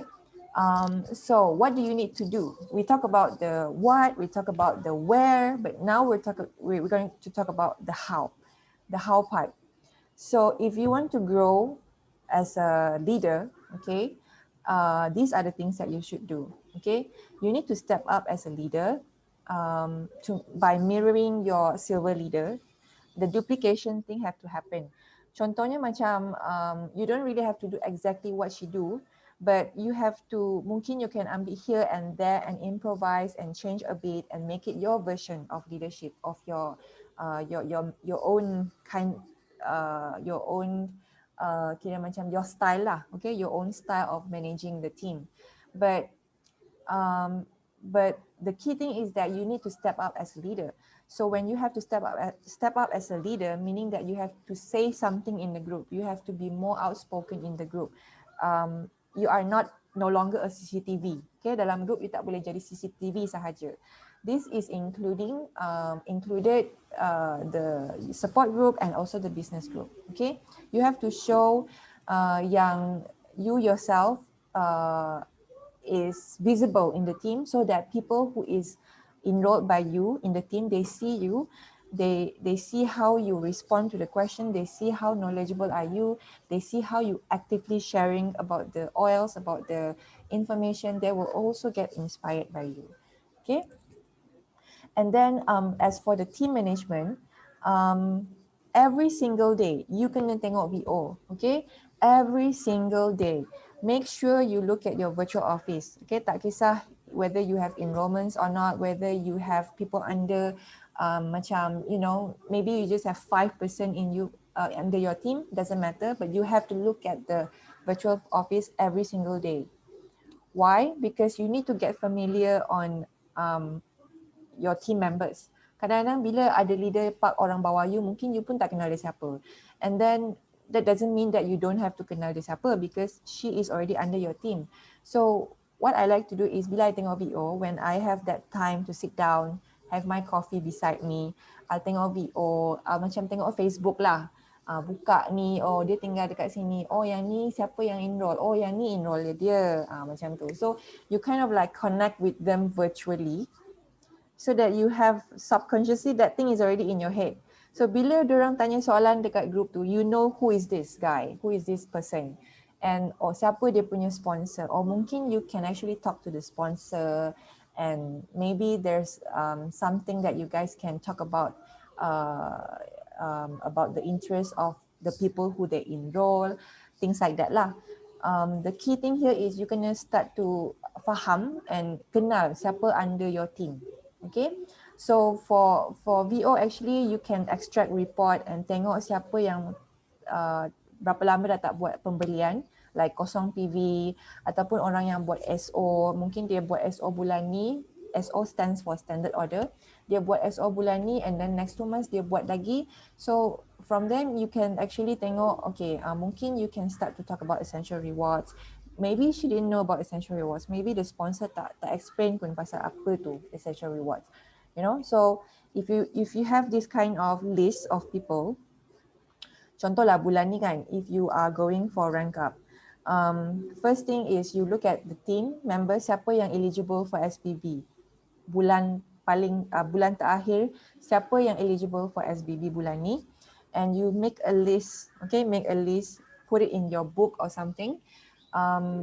so what do you need to do? We talk about the what, we talk about the where, but now we're going to talk about the how part. So if you want to grow as a leader, okay, these are the things that you should do. Okay, you need to step up as a leader by mirroring your silver leader. The duplication thing have to happen. Contohnya macam you don't really have to do exactly what she do, but you have to, mungkin you can ambil here and there and improvise and change a bit and make it your version of leadership of your own kind, your own kira macam your style lah, okay, your own style of managing the team. But the key thing is that you need to step up as a leader. So when you have to step up as a leader, meaning that you have to say something in the group, you have to be more outspoken in the group. You are no longer a CCTV. Okay, dalam group you tak boleh jadi CCTV sahaja. This is included the support group and also the business group. Okay, you have to show yang you yourself is visible in the team, so that people who is enrolled by you in the team, they see you They see how you respond to the question. They see how knowledgeable are you. They see how you actively sharing about the oils, about the information. They will also get inspired by you. Okay. And then as for the team management, every single day you kena tengok VO, okay? Every single day. Make sure you look at your virtual office, okay? Tak kisah whether you have enrollments or not, whether you have people under macam, you know, maybe you just have 5% in you under your team, doesn't matter, but you have to look at the virtual office every single day. Why? Because you need to get familiar on your team members. Kadang-kadang bila ada leader park orang bawah you, mungkin you pun tak kenal dia siapa. And then that doesn't mean that you don't have to kenal dia siapa because she is already under your team. So what I like to do is bila I tengok VO, when I have that time to sit down, have my coffee beside me, I'll tengok VO, macam tengok Facebook lah. Buka ni, oh dia tinggal dekat sini, oh yang ni siapa yang enroll, oh yang ni enroll dia, macam tu. So you kind of like connect with them virtually, so that you have subconsciously that thing is already in your head. So bila diorang tanya soalan dekat group tu, you know who is this guy, who is this person, and siapa dia punya sponsor, or mungkin you can actually talk to the sponsor, and maybe there's something that you guys can talk about the interest of the people who they enroll, things like that lah. The key thing here is you kena start to faham and kenal siapa under your team. Okay, so for VO actually you can extract report and tengok siapa yang berapa lama dah tak buat pembelian, like kosong PV, ataupun orang yang buat SO, mungkin dia buat SO bulan ni, SO stands for standard order, dia buat SO bulan ni and then next 2 months dia buat lagi. So from them you can actually tengok, okay, mungkin you can start to talk about essential rewards. Maybe she didn't know about essential rewards. Maybe the sponsor tak explain pun pasal apa tu essential rewards. You know, so if you have this kind of list of people, contohlah bulan ni kan, if you are going for rank up, first thing is you look at the team members, siapa yang eligible for SPB. Bulan terakhir, siapa yang eligible for SPB bulan ni, and you make a list, okay, make a list, put it in your book or something.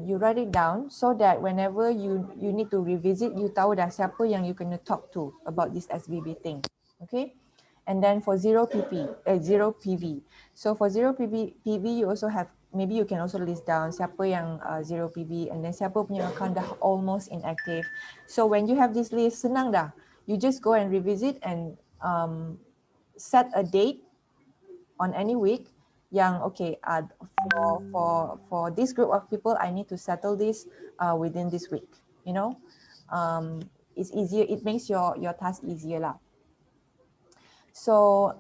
You write it down so that whenever you need to revisit, you tahu dah siapa yang you kena talk to about this SBB thing, okay? And then for zero PV. So for zero PV, you also have, maybe you can also list down siapa yang zero PV and then siapa punya account dah almost inactive. So when you have this list, senang dah. You just go and revisit and set a date on any week yang okay, for this group of people I need to settle this within this week, you know. It's easier, it makes your task easier lah. So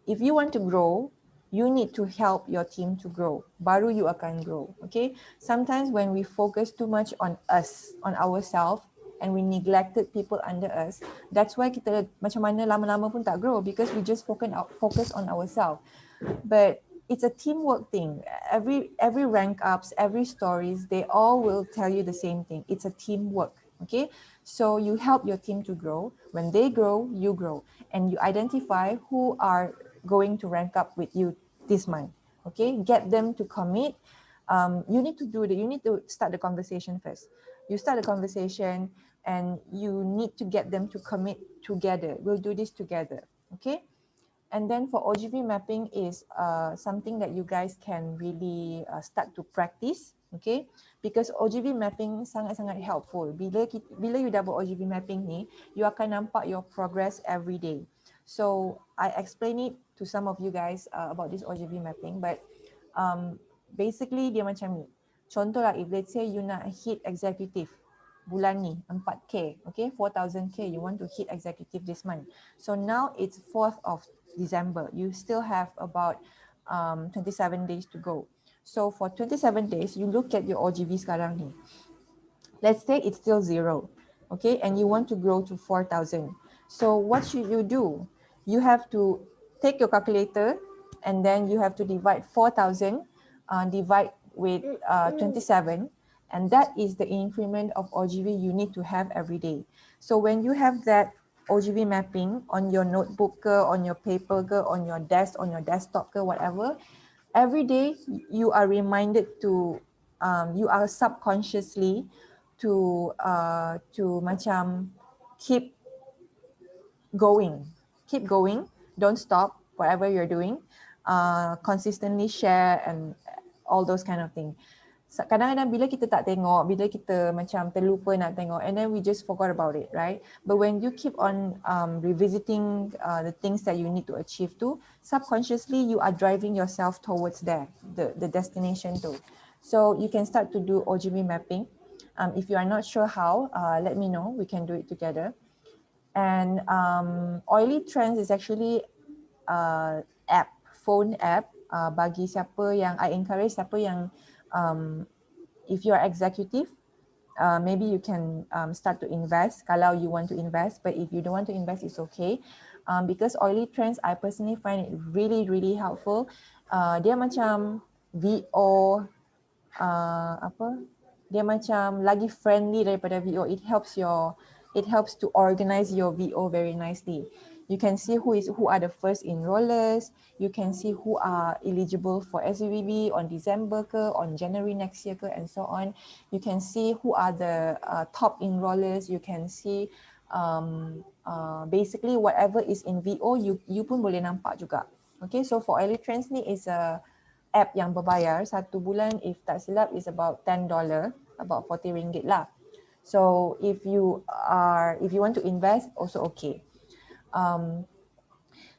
if you want to grow, you need to help your team to grow. Baru you akan grow, okay? Sometimes when we focus too much on us, on ourselves, and we neglected people under us, that's why kita macam mana lama-lama pun tak grow, because we just focus on ourselves. But it's a teamwork thing. Every rank ups, every stories, they all will tell you the same thing. It's a teamwork, okay? So you help your team to grow. When they grow, you grow. And you identify who are going to rank up with you this month, okay? Get them to commit. You need to start the conversation first. You start the conversation and you need to get them to commit together. We'll do this together, okay? And then for OGV mapping is something that you guys can really start to practice, okay? Because OGV mapping sangat-sangat helpful. Bila you dah buat OGV mapping ni, you akan nampak your progress every day. So I explain it to some of you guys about this OGV mapping, but basically dia macam ni. Contohlah, if let's say you nak hit executive bulan ni 4K, okay, 4,000K, you want to hit executive this month. So now it's 4th of December. You still have about 27 days to go. So for 27 days, you look at your OGV sekarang ni. Let's say it's still 0, okay, and you want to grow to 4,000. So what should you do? You have to take your calculator and then you have to divide 4,000, divide with 27, and that is the increment of OGV you need to have every day. So when you have that OGV mapping on your notebook ke, on your paper ke, on your desk, on your desktop ke, whatever, every day you are reminded to, you are subconsciously to macam keep keep going, don't stop whatever you're doing, consistently share and all those kind of thing. Kadang-kadang bila kita tak tengok, bila kita macam terlupa nak tengok, and then we just forgot about it, right? But when you keep on revisiting the things that you need to achieve too, subconsciously you are driving yourself towards there, the destination too. So you can start to do OGV mapping. If you are not sure how, let me know, we can do it together. And Oily Trends is actually app, phone app, bagi siapa yang, I encourage siapa yang if you are executive, maybe you can start to invest kalau you want to invest, but if you don't want to invest, it's okay. Because Oily Trends, I personally find it really, really helpful. Dia macam VO, apa? Dia macam lagi friendly daripada VO. It helps to organize your VO very nicely. You can see who are the first enrollers. You can see who are eligible for SVB on December ke, on January next year ke, and so on. You can see who are the top enrollers. You can see basically whatever is in VO, you pun boleh nampak juga. Okay, so for Early Trends ni is a app yang berbayar, satu bulan if tak silap is about $10, about 40 ringgit lah. So if you want to invest, also okay.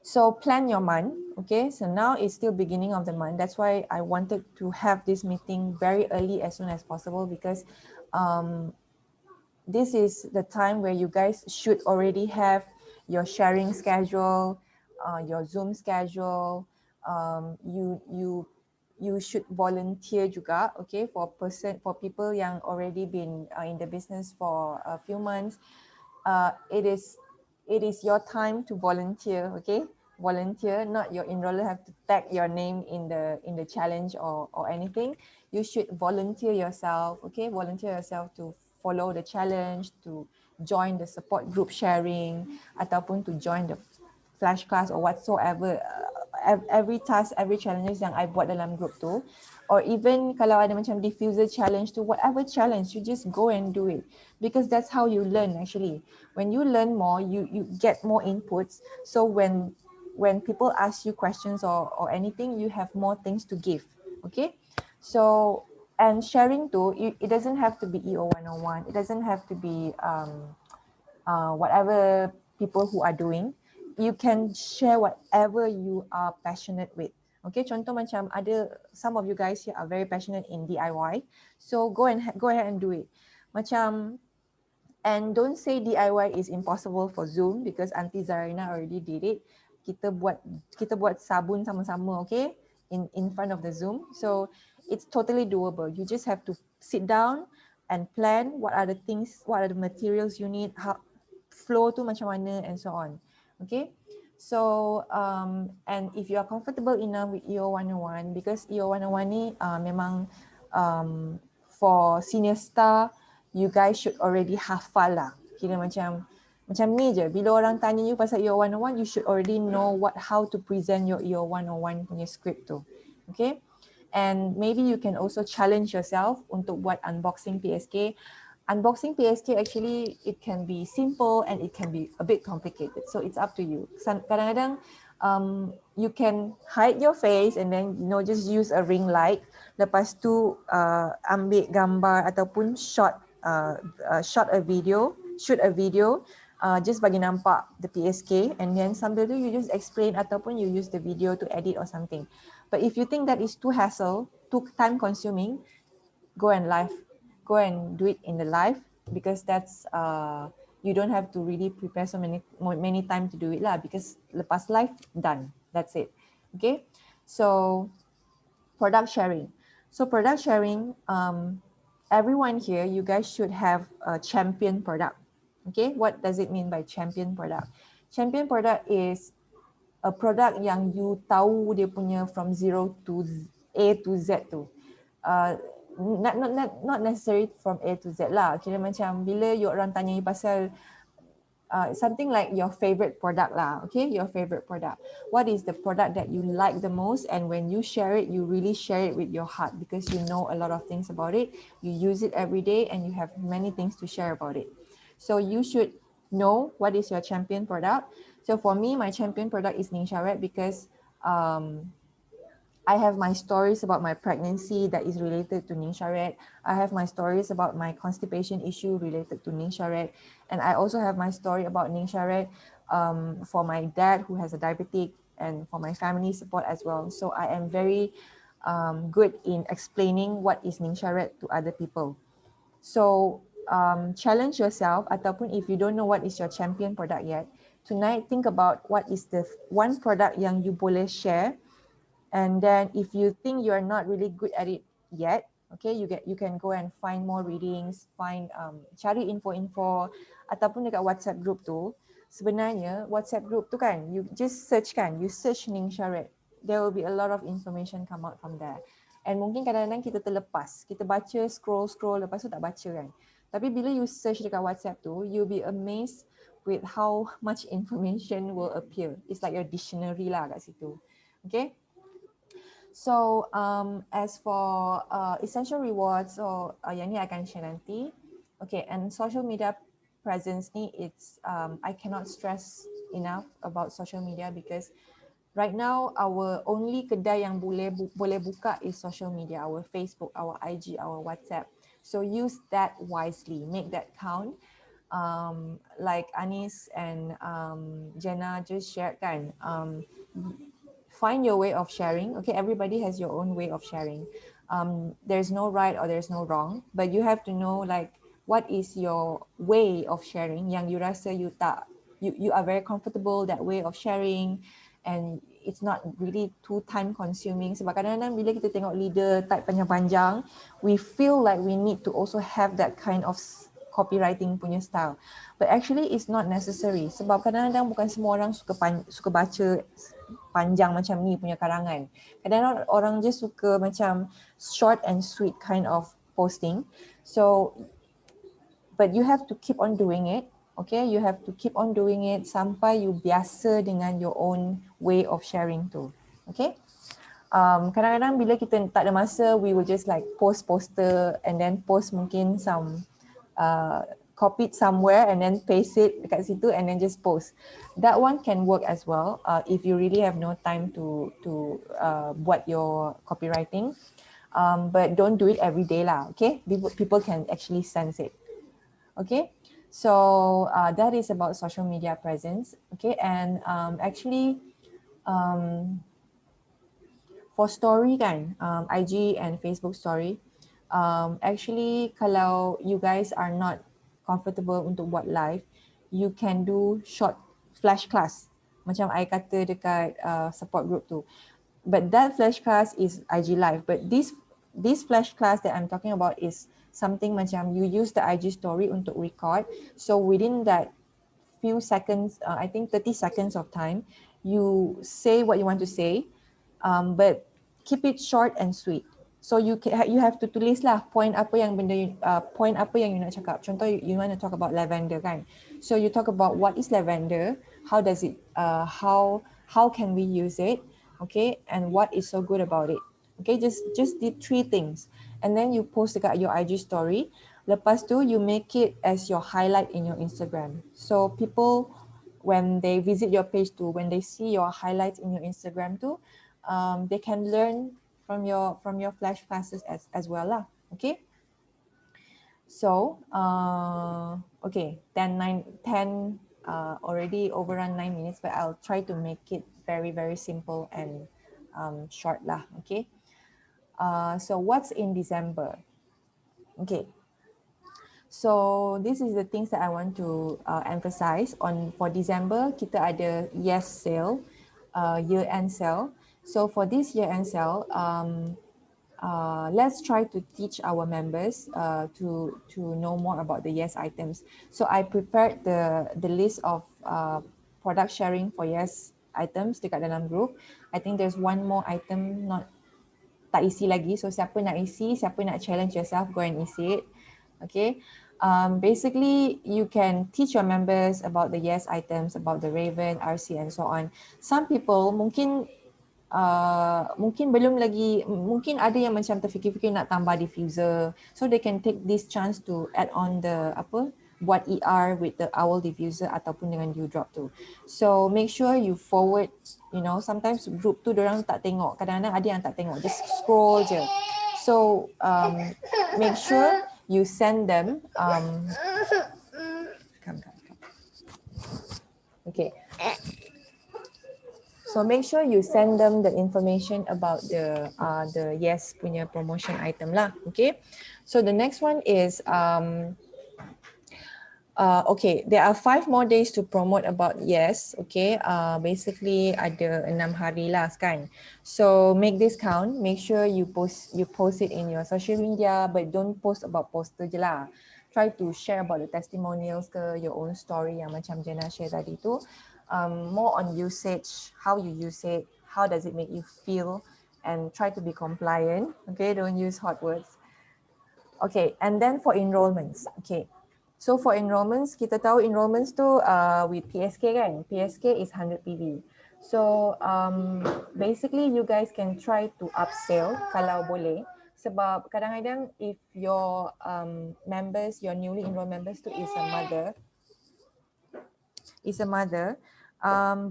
So plan your month, okay? So now it's still beginning of the month. That's why I wanted to have this meeting very early as soon as possible, because this is the time where you guys should already have your sharing schedule, your Zoom schedule. You should volunteer juga, okay, for people yang already been in the business for a few months. It is your time to volunteer, okay? Volunteer, not your enroller have to tag your name in the challenge or anything. You should volunteer yourself, okay? Volunteer yourself to follow the challenge, to join the support group sharing, ataupun to join the flash class or whatsoever. Every task, every challenges yang I buat dalam group tu, or even kalau ada macam diffuser challenge tu, whatever challenge, you just go and do it, because that's how you learn actually. When you learn more, you get more inputs. So when people ask you questions or anything, you have more things to give, okay? So, and sharing too, it doesn't have to be EO 101. It doesn't have to be whatever people who are doing. You can share whatever you are passionate with. Okay, contoh macam ada some of you guys here are very passionate in DIY. So go ahead and do it. Macam, and don't say DIY is impossible for Zoom, because Auntie Zarina already did it. Kita buat sabun sama-sama, okay? In front of the Zoom. So it's totally doable. You just have to sit down and plan what are the things, what are the materials you need, how flow tu macam mana, and so on. Okay, so and if you are comfortable enough with EO 101, because EO 101 ni memang for senior star, you guys should already hafal lah. Kira macam ni je, bila orang tanya you pasal EO 101, you should already know how to present your EO 101 punya script tu. Okay, and maybe you can also challenge yourself untuk buat unboxing PSK. Unboxing PSK actually, it can be simple and it can be a bit complicated. So it's up to you. Kadang-kadang you can hide your face and then just use a ring light. Lepas tu ambil gambar ataupun shoot a video, just bagi nampak the PSK, and then sambil tu you just explain ataupun you use the video to edit or something. But if you think that is too hassle, too time consuming, go and do it in the live, because that's you don't have to really prepare so many time to do it lah, because lepas live done, that's it. Okay, so product sharing. Everyone here, you guys should have a champion product. Okay, what does it mean by champion product? Champion product is a product yang you tahu dia punya from zero to A to Z tu. Not necessarily from A to Z lah. Kira macam bila you orang tanya you pasal something like your favorite product lah, okay? Your favorite product. What is the product that you like the most? And when you share it, you really share it with your heart because you know a lot of things about it. You use it every day and you have many things to share about it. So you should know what is your champion product. So for me, my champion product is Ningxia Red because I have my stories about my pregnancy that is related to Ningxia Red. I have my stories about my constipation issue related to Ningxia Red. And I also have my story about Ningxia Red for my dad who has a diabetic and for my family support as well. So I am very good in explaining what is Ningxia Red to other people. So challenge yourself ataupun if you don't know what is your champion product yet, tonight think about what is the one product yang you boleh share. And then if you think you're not really good at it yet, okay, you can go and find more readings, cari info-info ataupun dekat WhatsApp group tu. Sebenarnya WhatsApp group tu kan, you just search kan, you search Ningxia Red. There will be a lot of information come out from there. And mungkin kadang-kadang kita terlepas, kita baca scroll lepas tu tak baca kan. Tapi bila you search dekat WhatsApp tu, you'll be amazed with how much information will appear. It's like your dictionary lah kat situ. Okay. So as for essential rewards, so yang ni akan share nanti. Okay, and social media presence ni, it's I cannot stress enough about social media because right now our only kedai yang boleh buka is social media, our Facebook, our IG, our WhatsApp. So use that wisely, make that count. Like Anis and Jenna just shared kan, find your way of sharing. Okay, everybody has your own way of sharing. There's no right or there's no wrong, but you have to know like what is your way of sharing yang you rasa you are very comfortable that way of sharing, and it's not really too time consuming. Sebab kadang-kadang bila kita tengok leader type panjang-panjang, we feel like we need to also have that kind of copywriting punya style. But actually it's not necessary sebab kadang-kadang bukan semua orang suka baca panjang macam ni punya karangan. Kadang-kadang orang just suka macam short and sweet kind of posting. So but you have to keep on doing it. Okay, you have to keep on doing it sampai you biasa dengan your own way of sharing tu. Okay. Kadang-kadang bila kita tak ada masa, we will just like post poster and then post mungkin some copy it somewhere and then paste it dekat situ and then just post. That one can work as well if you really have no time to buat your copywriting. But don't do it every day lah, okay? People can actually sense it. Okay, so that is about social media presence. Okay, and actually for story kan, IG and Facebook story, actually kalau you guys are not comfortable untuk buat live, you can do short flash class macam I kata dekat support group tu. But that flash class is IG live, but this flash class that I'm talking about is something macam you use the IG story untuk record. So within that few seconds, I think 30 seconds of time, you say what you want to say, but keep it short and sweet. So you have to tulis lah point apa yang you nak cakap. Contoh you want to talk about lavender kan. So you talk about what is lavender, how does it, how can we use it, okay, and what is so good about it. Okay, just did 3 things and then you post dekat your IG story. Lepas tu you make it as your highlight in your Instagram. So people when they visit your page too, when they see your highlights in your Instagram too, they can learn from your flash classes as well lah. Okay. So okay, 10 already overrun 9 minutes, but I'll try to make it very simple and short lah. Okay. So what's in December? Okay. So this is the things that I want to emphasize on. For December, kita ada yes sale, year-end sale. So for this year-end sale, let's try to teach our members to know more about the yes items. So I prepared the list of product sharing for yes items dekat dalam group. I think there's one more item not tak isi lagi. So siapa nak isi, siapa nak challenge yourself, go and isi it. Okay. Basically, you can teach your members about the yes items, about the Raven, RC, and so on. Some people mungkin belum lagi, mungkin ada yang macam terfikir-fikir nak tambah diffuser, so they can take this chance to add on the buat ER with the owl diffuser ataupun dengan dewdrop tu. So make sure you forward, sometimes group tu dorang tak tengok, kadang-kadang ada yang tak tengok, just scroll je. So make sure you send them come. Okay. So make sure you send them the information about the yes punya promotion item lah. Okay. So the next one is okay, there are 5 more days to promote about yes. Okay, basically ada 6 hari lah kan. So make this count. Make sure you post it in your social media, but don't post about poster je lah. Try to share about the testimonials ke, your own story yang macam Jenna share tadi tu. More on usage, how you use it, how does it make you feel, and try to be compliant. Okay, don't use hot words. Okay, and then for enrollments. Okay, so for enrollments, kita tahu enrollments tu with PSK kan, PSK is 100 PV. So basically you guys can try to upsell kalau boleh, sebab kadang-kadang if your members, your newly enrolled members tu is a mother,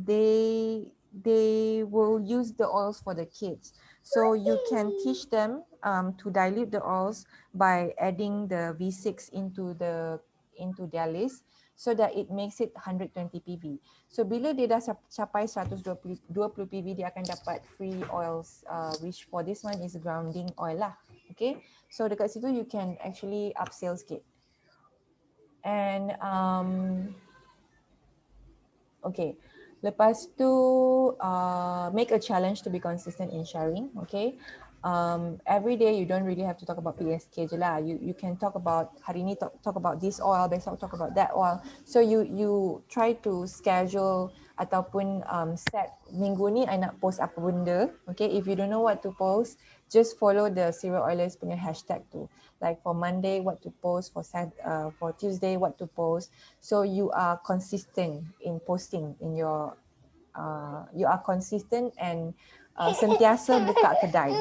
they will use the oils for the kids. So you can teach them to dilute the oils by adding the V6 into their list, so that it makes it 120 PV. So bila dia dah capai 120 PV, dia akan dapat free oils, which for this one is grounding oil lah. Okay, so dekat situ you can actually upsell sikit. And okay, lepas tu make a challenge to be consistent in sharing. Okay, every day you don't really have to talk about PSK je lah. You can talk about hari ni talk about this oil, besok talk about that oil. So you try to schedule ataupun set minggu ni I nak post apa benda. Okay, if you don't know what to post, just follow the serial oilers punya hashtag tu. Like for Monday, what to post, for Tuesday, what to post. So you are consistent in posting in your, you are consistent and sentiasa buka kedai.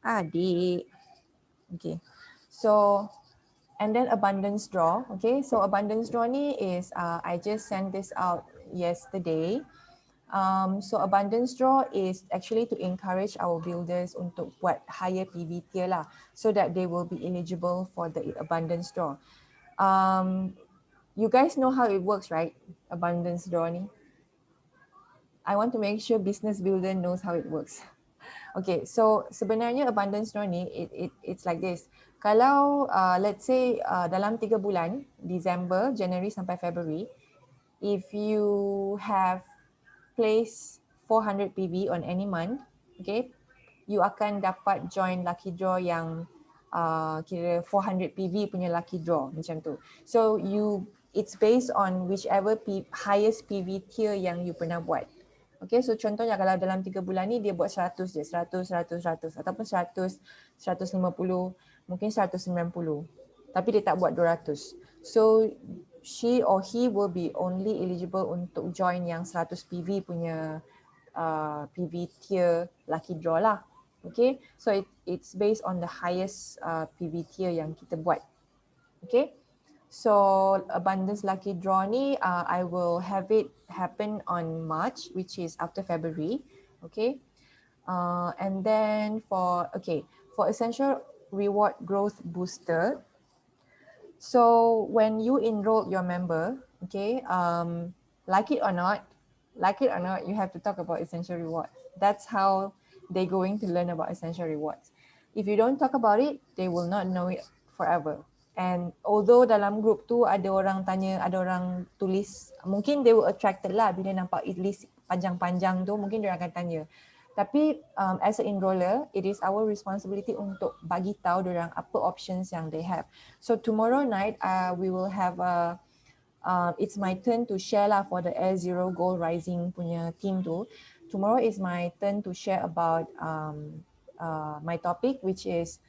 Adik. Okay. So, and then abundance draw. Okay. So abundance draw ni is, I just sent this out yesterday. So abundance draw is actually to encourage our builders untuk buat higher PV tier lah, so that they will be eligible for the abundance draw. You guys know how it works, right? Abundance draw ni. I want to make sure business builder knows how it works. Okay, so sebenarnya abundance draw ni, it's like this. Kalau let's say dalam 3 bulan, December, January sampai February, if you have place 400 PV on any month, okay, you akan dapat join lucky draw yang kira 400 PV punya lucky draw macam tu. So it's based on whichever highest PV tier yang you pernah buat. Okay, so contohnya kalau dalam 3 bulan ni dia buat 100 je, 100 ataupun 100, 150, mungkin 190. Tapi dia tak buat 200. So she or he will be only eligible untuk join yang 100 PV punya PV tier lucky draw lah. Okay, so it's based on the highest PV tier yang kita buat. Okay, so abundance lucky draw ni I will have it happen on March, which is after February. Okay, and then for essential reward growth booster. So when you enroll your member, okay, like it or not, you have to talk about essential rewards. That's how they're going to learn about essential rewards. If you don't talk about it, they will not know it forever. And although dalam group tu ada orang tanya, ada orang tulis, mungkin they were attracted lah bila nampak list panjang-panjang tu, mungkin dia akan tanya. Tapi as an enroller, it is our responsibility untuk bagi tahu diorang apa options yang they have. So tomorrow night we will have it's my turn to share lah for the Air Zero Goal Rising punya team tu. Tomorrow is my turn to share about my topic, which is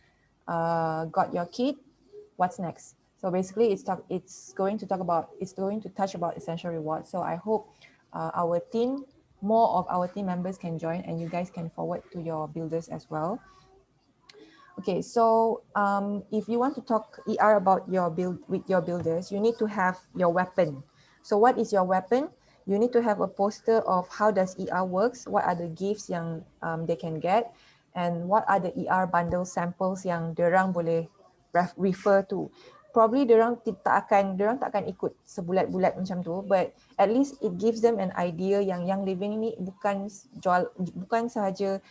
got your kit, what's next? So basically it's going to touch about essential rewards. So I hope more of our team members can join, and you guys can forward to your builders as well. Okay, so if you want to talk ER about your with your builders, you need to have your weapon. So what is your weapon? You need to have a poster of how does ER works, what are the gifts yang they can get, and what are the ER bundle samples yang diorang boleh refer to. Probably diorang tak akan ikut sebulat-bulat macam tu, but at least it gives them an idea yang Young Living ni bukan sahaja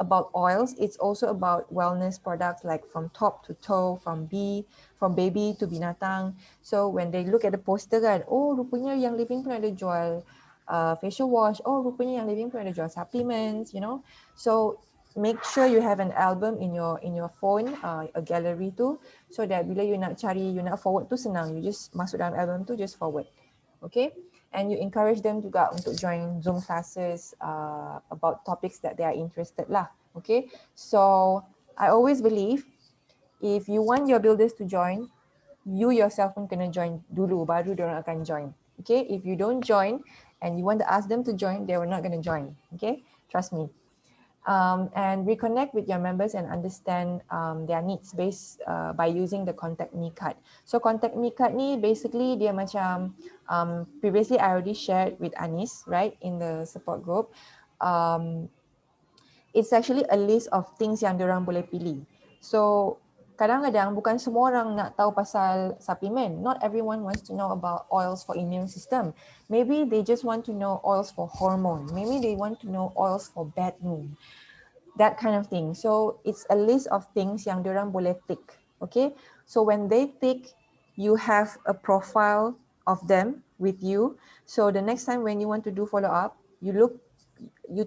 about oils, it's also about wellness products, like from top to toe, from baby to binatang. So when they look at the poster kan, oh rupanya Young Living pun ada jual facial wash, oh rupanya Young Living pun ada jual supplements, you know. So make sure you have an album in your phone, a gallery tu, so that bila you nak forward tu senang, you just masuk dalam album tu, just forward. Okay, and you encourage them juga untuk join Zoom classes about topics that they are interested lah. Okay, so I always believe if you want your builders to join, you yourself pun kena join dulu, baru diorang akan join. Okay, if you don't join and you want to ask them to join, they were not going to join. Okay, trust me. And reconnect with your members and understand their needs based by using the Contact Me card. So Contact Me card ni basically dia macam previously I already shared with Anis, right, in the support group. It's actually a list of things yang diorang boleh pilih. So kadang-kadang bukan semua orang nak tahu pasal supplement. Not everyone wants to know about oils for immune system. Maybe they just want to know oils for hormone. Maybe they want to know oils for bad mood. That kind of thing. So it's a list of things yang diorang boleh tick. Okay. So when they tick, you have a profile of them with you. So the next time when you want to do follow up, you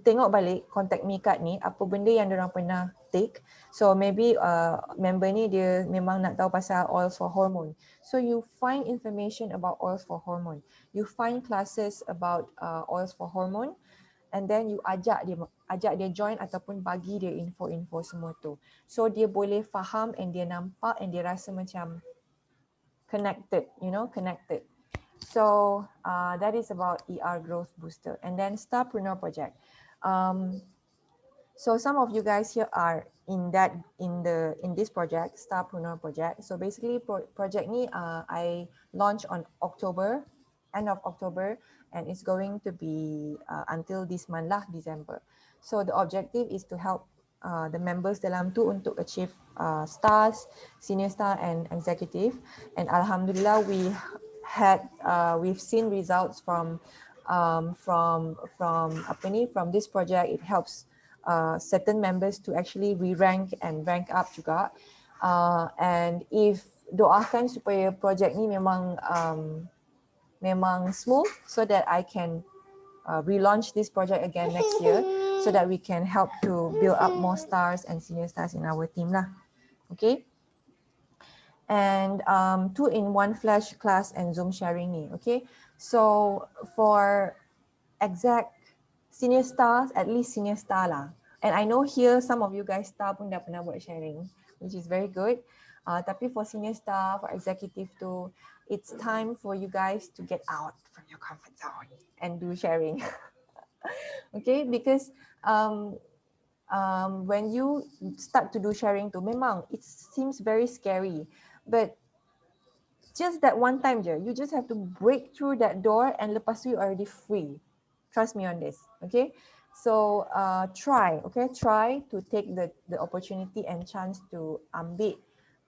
tengok balik Contact Me card ni, apa benda yang diorang pernah take. So maybe member ni dia memang nak tahu pasal oils for hormone. So you find information about oils for hormone. You find classes about oils for hormone, and then you ajak dia join ataupun bagi dia info-info semua tu. So dia boleh faham and dia nampak and dia rasa macam connected, connected. So that is about ER Growth Booster. And then Starpreneur Project. So some of you guys here are in this project, Starpreneur Project. So basically project ni I launched on end of October, and it's going to be until this month lah, December. So the objective is to help the members dalam tu untuk achieve stars, senior star and executive. And Alhamdulillah we've seen results from this project. It helps certain members to actually re-rank and rank up juga. And if doakan supaya project ni memang smooth, so that I can relaunch this project again next year, so that we can help to build up more stars and senior stars in our team lah. Okay. And 2-in-1 flash class and Zoom sharing ni. Okay. So for exact senior stars, at least senior star lah. And I know here some of you guys star pun dah pernah buat sharing, which is very good. Tapi for senior star, for executive too, it's time for you guys to get out from your comfort zone and do sharing. Okay, because when you start to do sharing too, memang it seems very scary, but just that one time je, you just have to break through that door and lepas tu you already free. Trust me on this, okay? So try to take the opportunity and chance to ambil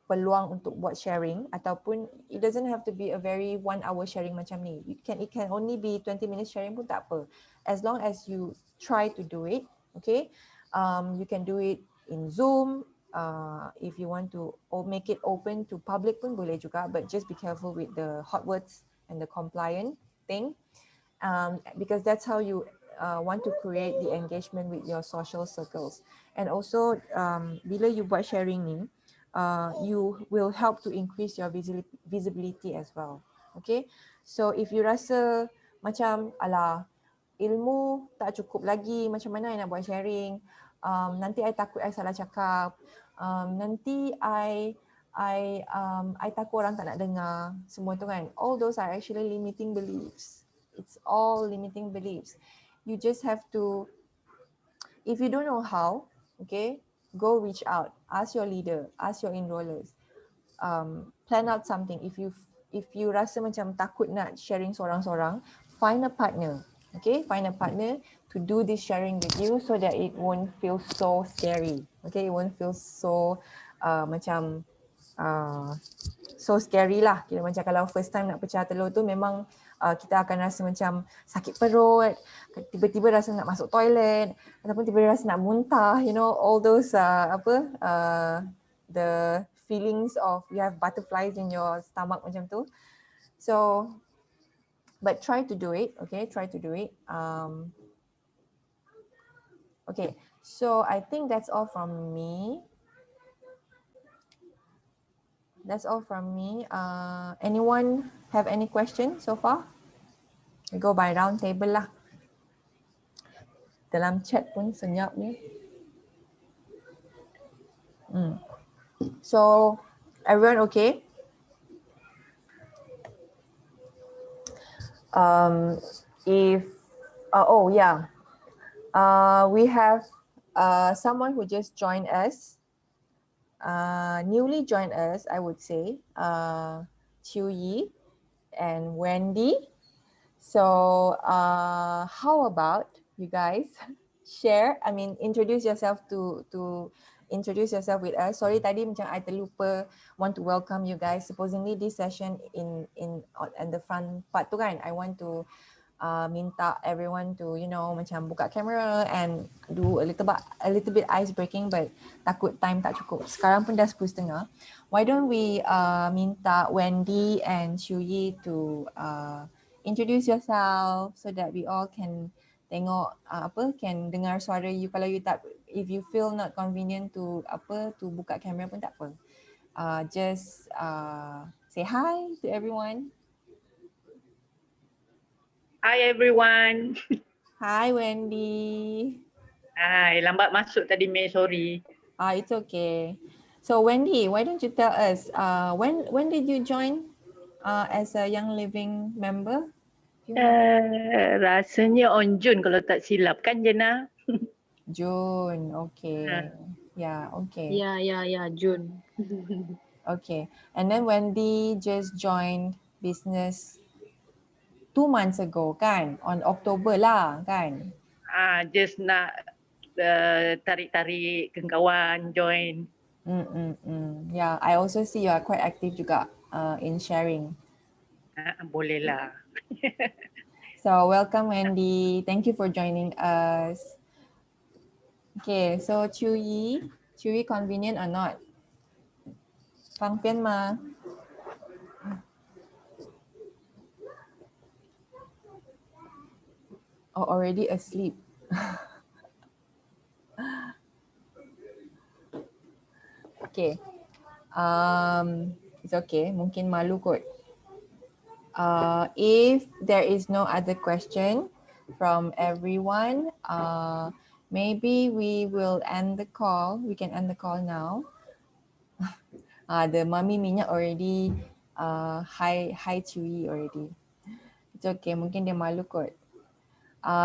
peluang untuk buat sharing, ataupun it doesn't have to be a very 1 hour sharing macam ni. It can only be 20 minutes sharing pun tak apa. As long as you try to do it, okay? You can do it in Zoom. If you want to make it open to public pun boleh juga, but just be careful with the hot words and the compliant thing, because that's how you want to create the engagement with your social circles. And also bila you buat sharing ni, you will help to increase your visibility as well. Okay, so if you rasa macam alah ilmu tak cukup lagi, macam mana I nak buat sharing, nanti I takut I salah cakap, Nanti I takut orang tak nak dengar semua tu kan. All those are actually limiting beliefs. It's all limiting beliefs. You just have to, if you don't know how, okay, go reach out, ask your leader, ask your enrollers, plan out something. If you rasa macam takut nak sharing seorang-seorang, find a partner, okay, find a partner to do this sharing with you so that it won't feel so scary, okay, it won't feel so macam so scary lah. Kira macam kalau first time nak pecah telur tu memang kita akan rasa macam sakit perut, tiba-tiba rasa nak masuk toilet ataupun tiba-tiba rasa nak muntah, you know, all those the feelings of you have butterflies in your stomach macam tu. So but try to do it, okay, try to do it. Okay, so I think that's all from me. That's all from me. Anyone have any questions so far? We go by round table lah. Dalam chat pun senyap ni. So everyone okay? If oh yeah, we have someone who just joined us, newly joined us, I would say, Chiu Yi and Wendy. So how about you guys share, I mean introduce yourself to introduce yourself with us. Sorry tadi macam I terlupa want to welcome you guys. Supposedly this session in the front part tu kan, I want to minta everyone to, you know, macam buka kamera and do a little bit ice breaking, but takut time tak cukup. Sekarang pun dah 10:30. Why don't we minta Wendy and Shu Yi to introduce yourself so that we all can tengok can dengar suara you. Kalau you tak, if you feel not convenient to to buka kamera pun tak apa. Just say hi to everyone. Hi everyone. Hi Wendy. Hi, lambat masuk tadi May, sorry. It's okay. So Wendy, why don't you tell us when did you join as a Young Living member? Rasanya on June kalau tak silap kan Jenna? June, okay. Yeah, okay. Yeah, June. Okay. And then Wendy just joined business 2 months ago kan? On October lah kan? Just nak tarik-tarik kawan join. Yeah, I also see you are quite active juga in sharing. Boleh lah. So welcome Wendy. Thank you for joining us. Okay, so Chu Yi convenient or not? Fang Pian Ma. Oh, already asleep. Okay. It's okay. Mungkin malu kot. If there is no other question from everyone, maybe we will end the call. We can end the call now. The Mummy Minyak already hi Chewy already. It's okay. Mungkin dia malu kot.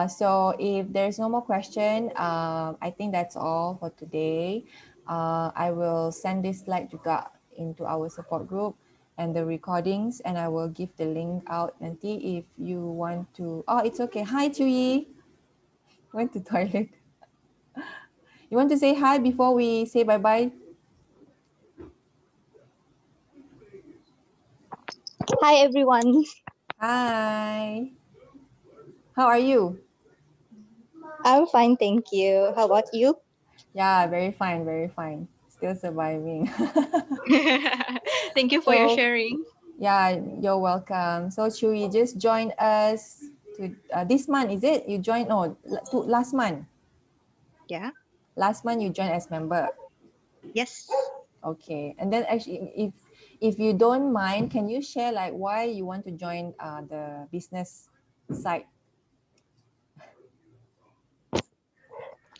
So if there's no more question, I think that's all for today. I will send this slide juga into our support group and the recordings, and I will give the link out nanti if you want to. Oh, it's okay. Hi, Chewy. Went to toilet. You want to say hi before we say bye-bye? Hi, everyone. Hi. How are you? I'm fine, thank you. How about you? Yeah, very fine, very fine. Still surviving. Thank you for your So, sharing. yeah, you're welcome. So Chewy, just joined us to this month, is it? You joined, last month. Yeah. Last month you joined as member. Yes. Okay. And then actually, if you don't mind, can you share like why you want to join the business side?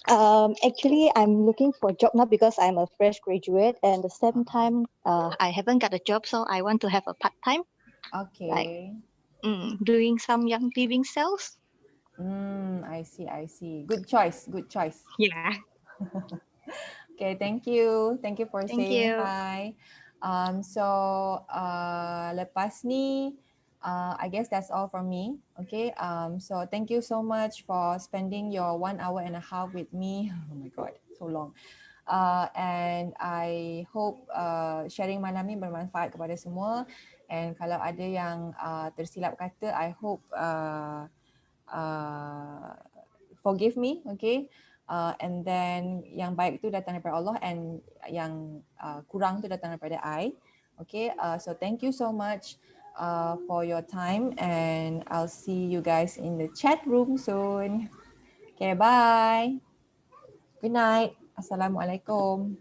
Actually, I'm looking for a job now because I'm a fresh graduate, and the same time, I haven't got a job, so I want to have a part time, like Okay. doing some young living sales. I see, I see. Good choice, good choice. Yeah. Okay, thank you. Thank you for Thank saying you. hi. So lepas ni, I guess that's all from me. Okay. So thank you so much for spending your 1 hour and a half with me. Oh my God, so long. And I hope sharing malam ni bermanfaat kepada semua. And kalau ada yang tersilap kata, I hope forgive me, okay? And then yang baik tu datang daripada Allah and yang kurang tu datang daripada I. Okay, so thank you so much for your time and I'll see you guys in the chat room soon. Okay, bye. Good night. Assalamualaikum.